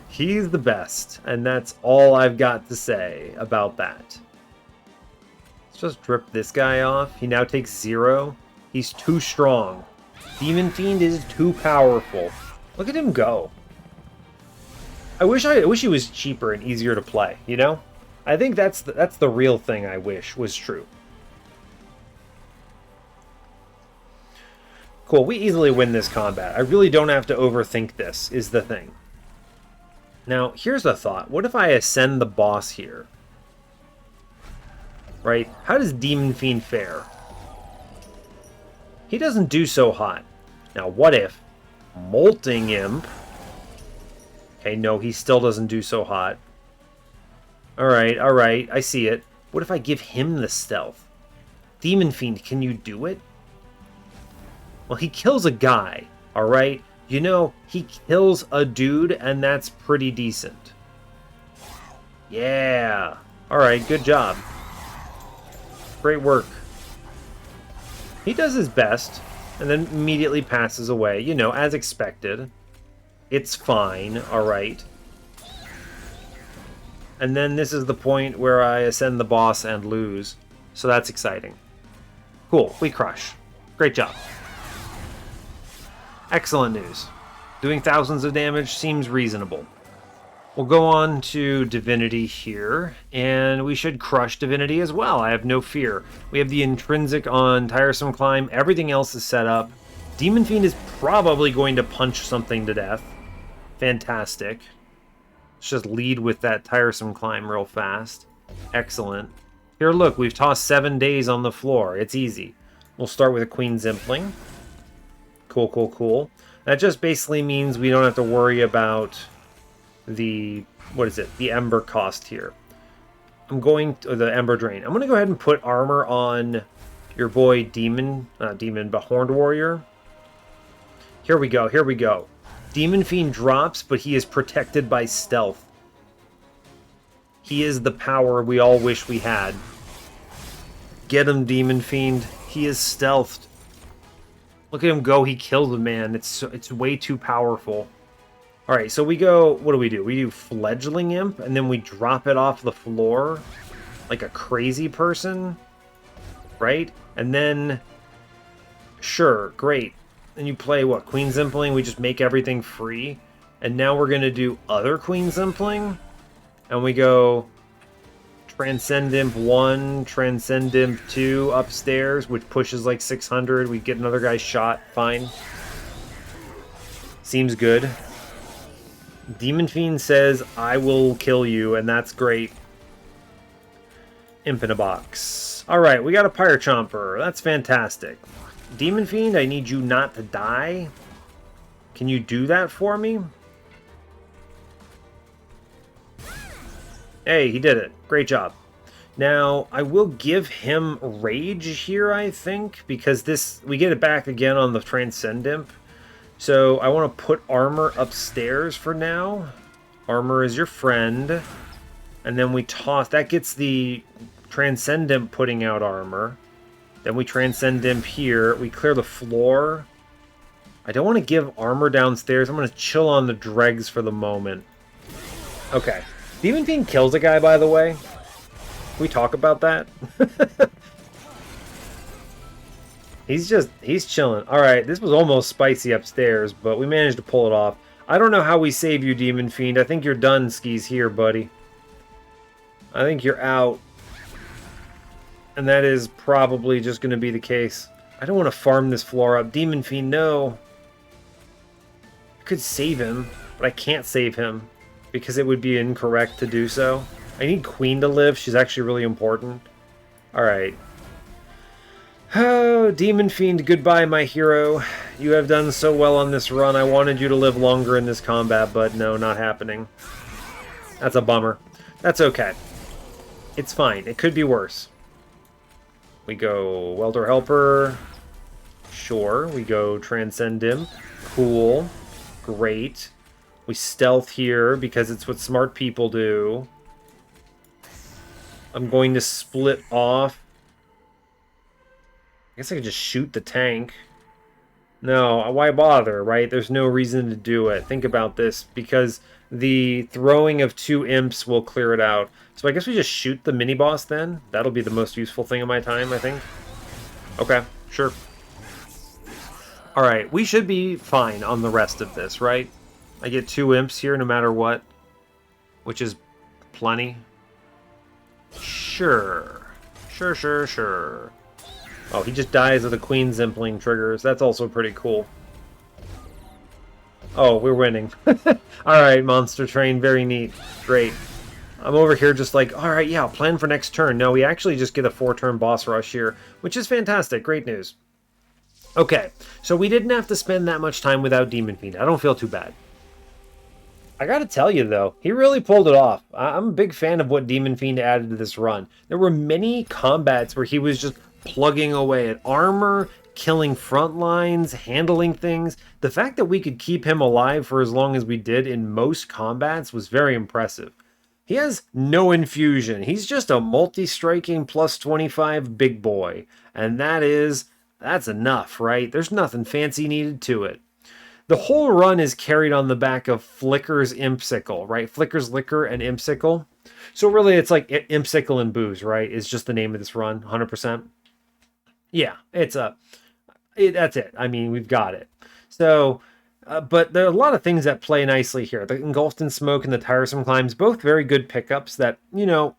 He's the best, and that's all I've got to say about that. Let's just drip this guy off. He now takes 0. He's too strong. Demon Fiend is too powerful. Look at him go. I wish he was cheaper and easier to play, you know? I think that's the real thing I wish was true. Cool, we easily win this combat. I really don't have to overthink this, is the thing. Now, here's a thought. What if I ascend the boss here? Right? How does Demon Fiend fare? He doesn't do so hot. Now, what if Molting Imp... Okay, no, he still doesn't do so hot. Alright, I see it. What if I give him the stealth? Demon Fiend, can you do it? Well, he kills a guy, alright? You know, he kills a dude, and that's pretty decent. Yeah! Alright, good job. Great work. He does his best, and then immediately passes away, you know, as expected. It's fine, alright. And then this is the point where I ascend the boss and lose. So that's exciting. Cool, we crush. Great job. Excellent news. Doing thousands of damage seems reasonable. We'll go on to Divinity here, and we should crush Divinity as well. I have no fear. We have the intrinsic on Tiresome Climb. Everything else is set up. Demon Fiend is probably going to punch something to death. Fantastic. Let's just lead with that Tiresome Climb real fast. Excellent. Here, look, we've tossed 7 days on the floor. It's easy. We'll start with a Queen Zimpling. Cool, cool, cool. That just basically means we don't have to worry about the, what is it, the Ember cost here. I'm going to the Ember Drain. I'm going to go ahead and put armor on your boy Demon, not Demon, but Horned Warrior. Here we go, here we go. Demon Fiend drops, but he is protected by stealth. He is the power we all wish we had. Get him, Demon Fiend. He is stealthed. Look at him go. He killed a man. It's way too powerful. All right, so we go... What do? We do Fledgling Imp, and then we drop it off the floor like a crazy person, right? And then... Sure, great. And you play, what, Queen's Impling? We just make everything free. And now we're going to do other Queen's Impling. And we go... Transcend Imp 1, Transcend Imp 2 upstairs, which pushes like 600. We get another guy shot. Fine. Seems good. Demon Fiend says, I will kill you, and that's great. Imp in a box. Alright, we got a Pyre Chomper. That's fantastic. Demon Fiend, I need you not to die. Can you do that for me? Hey, he did it. Great job. Now, I will give him Rage here, I think, because this we get it back again on the Transcend Imp. So I want to put armor upstairs for now. Armor is your friend. And then we toss... That gets the Transcend Imp putting out armor. Then we Transcend Imp here. We clear the floor. I don't want to give armor downstairs. I'm going to chill on the dregs for the moment. Okay. Demon Fiend kills a guy, by the way. Can we talk about that? He's chilling. Alright, this was almost spicy upstairs, but we managed to pull it off. I don't know how we save you, Demon Fiend. I think you're done skis here, buddy. I think you're out. And that is probably just going to be the case. I don't want to farm this floor up. Demon Fiend, no. I could save him, but I can't save him. Because it would be incorrect to do so. I need Queen to live. She's actually really important. Alright. Oh, Demon Fiend, goodbye, my hero. You have done so well on this run. I wanted you to live longer in this combat, but no, not happening. That's a bummer. That's okay. It's fine. It could be worse. We go Welder Helper. Sure. We go Transcend Imp. Cool. Great. We stealth here because it's what smart people do. I'm going to split off. I guess I could just shoot the tank. No, why bother, right? There's no reason to do it. Think about this, because the throwing of 2 imps will clear it out. So I guess we just shoot the mini-boss then? That'll be the most useful thing of my time, I think. Okay, sure. Alright, we should be fine on the rest of this, right? I get 2 imps here no matter what, which is plenty. Sure. Sure. Oh, he just dies of the Queen's Impling triggers. That's also pretty cool. Oh, we're winning. Alright, Monster Train, very neat. Great. I'm over here just like, alright, yeah, I'll plan for next turn. No, we actually just get a 4-turn boss rush here, which is fantastic. Great news. Okay, so we didn't have to spend that much time without Demon Fiend. I don't feel too bad. I gotta tell you, though, he really pulled it off. I'm a big fan of what Demon Fiend added to this run. There were many combats where he was just plugging away at armor, killing front lines, handling things. The fact that we could keep him alive for as long as we did in most combats was very impressive. He has no infusion. He's just a multi-striking plus 25 big boy. And that's enough, right? There's nothing fancy needed to it. The whole run is carried on the back of Flicker's Impsicle, right? Flicker's Liquor and Impsicle. So really it's like Impsicle and Booze, right? Is just the name of this run, 100%. Yeah, that's it. I mean, we've got it. So, but there are a lot of things that play nicely here. The Engulfed in Smoke and the Tiresome Climbs, both very good pickups that, you know,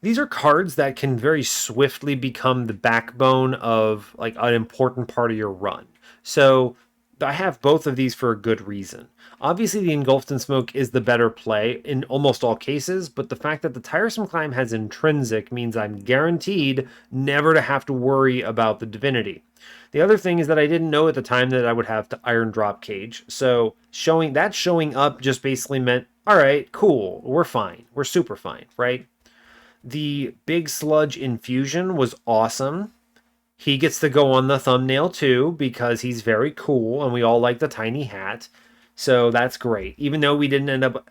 these are cards that can very swiftly become the backbone of like an important part of your run. So I have both of these for a good reason. Obviously, the Engulfed in Smoke is the better play in almost all cases, but the fact that the Tiresome Climb has intrinsic means I'm guaranteed never to have to worry about the Divinity. The other thing is that I didn't know at the time that I would have to Iron Drop Cage, so showing up just basically meant, all right, cool, we're fine. We're super fine, right? The Big Sludge Infusion was awesome. He gets to go on the thumbnail too because he's very cool and we all like the tiny hat. So that's great. Even though we didn't end up,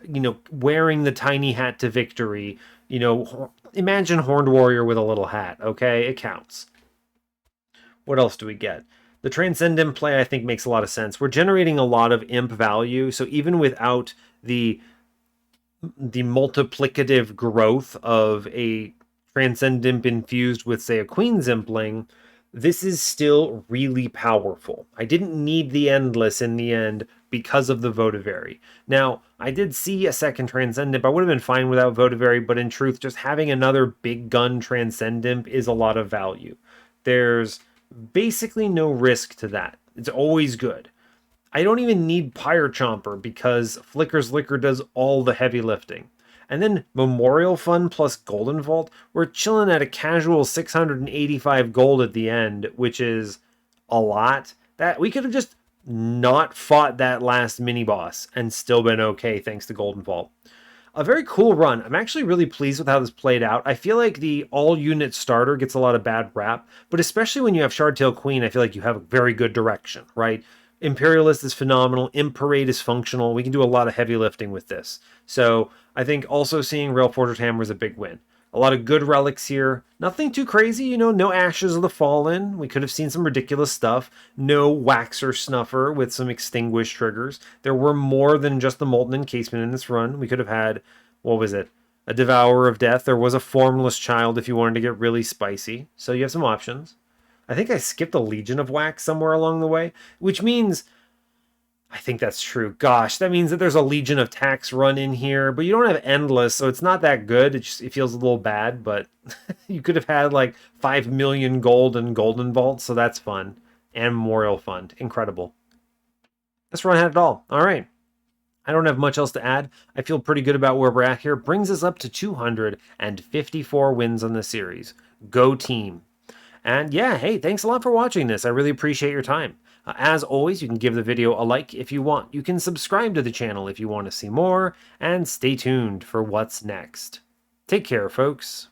wearing the tiny hat to victory, imagine Horned Warrior with a little hat, okay? It counts. What else do we get? The Transcendent play, I think, makes a lot of sense. We're generating a lot of imp value, so even without the multiplicative growth of a Transcendent infused with, say, a Queen's Impling, this is still really powerful. I didn't need the Endless in the end because of the Votavary. Now, I did see a second Transcendent. I would have been fine without Votavary, but in truth, just having another big gun Transcendent is a lot of value. There's basically no risk to that. It's always good. I don't even need Pyre Chomper because Flicker's Liquor does all the heavy lifting. And then Memorial Fund plus Golden Vault, we're chilling at a casual 685 gold at the end, which is a lot. That we could have just not fought that last mini boss and still been okay thanks to Golden Vault. A very cool run. I'm actually really pleased with how this played out. I feel like the all-unit starter gets a lot of bad rap, but especially when you have Shardtail Queen, I feel like you have a very good direction, right? Imperialist is phenomenal. Imp Parade is functional. We can do a lot of heavy lifting with this. So I think also seeing Rail Forged Hammer is a big win. A lot of good relics here. Nothing too crazy, no Ashes of the Fallen. We could have seen some ridiculous stuff. No Waxer Snuffer with some extinguished triggers. There were more than just the Molten Encasement in this run. We could have had, what was it? A Devourer of Death. There was a Formless Child if you wanted to get really spicy. So you have some options. I think I skipped a Legion of Wax somewhere along the way, which means, I think that's true. Gosh, that means that there's a Legion of Tax run in here, but you don't have Endless, so it's not that good. It feels a little bad, but you could have had like 5 million gold and Golden Vault, so that's fun. And Memorial Fund. Incredible. This run had it all. All right. I don't have much else to add. I feel pretty good about where we're at here. Brings us up to 254 wins on the series. Go team. And yeah, hey, thanks a lot for watching this. I really appreciate your time. As always, you can give the video a like if you want. You can subscribe to the channel if you want to see more, and stay tuned for what's next. Take care, folks.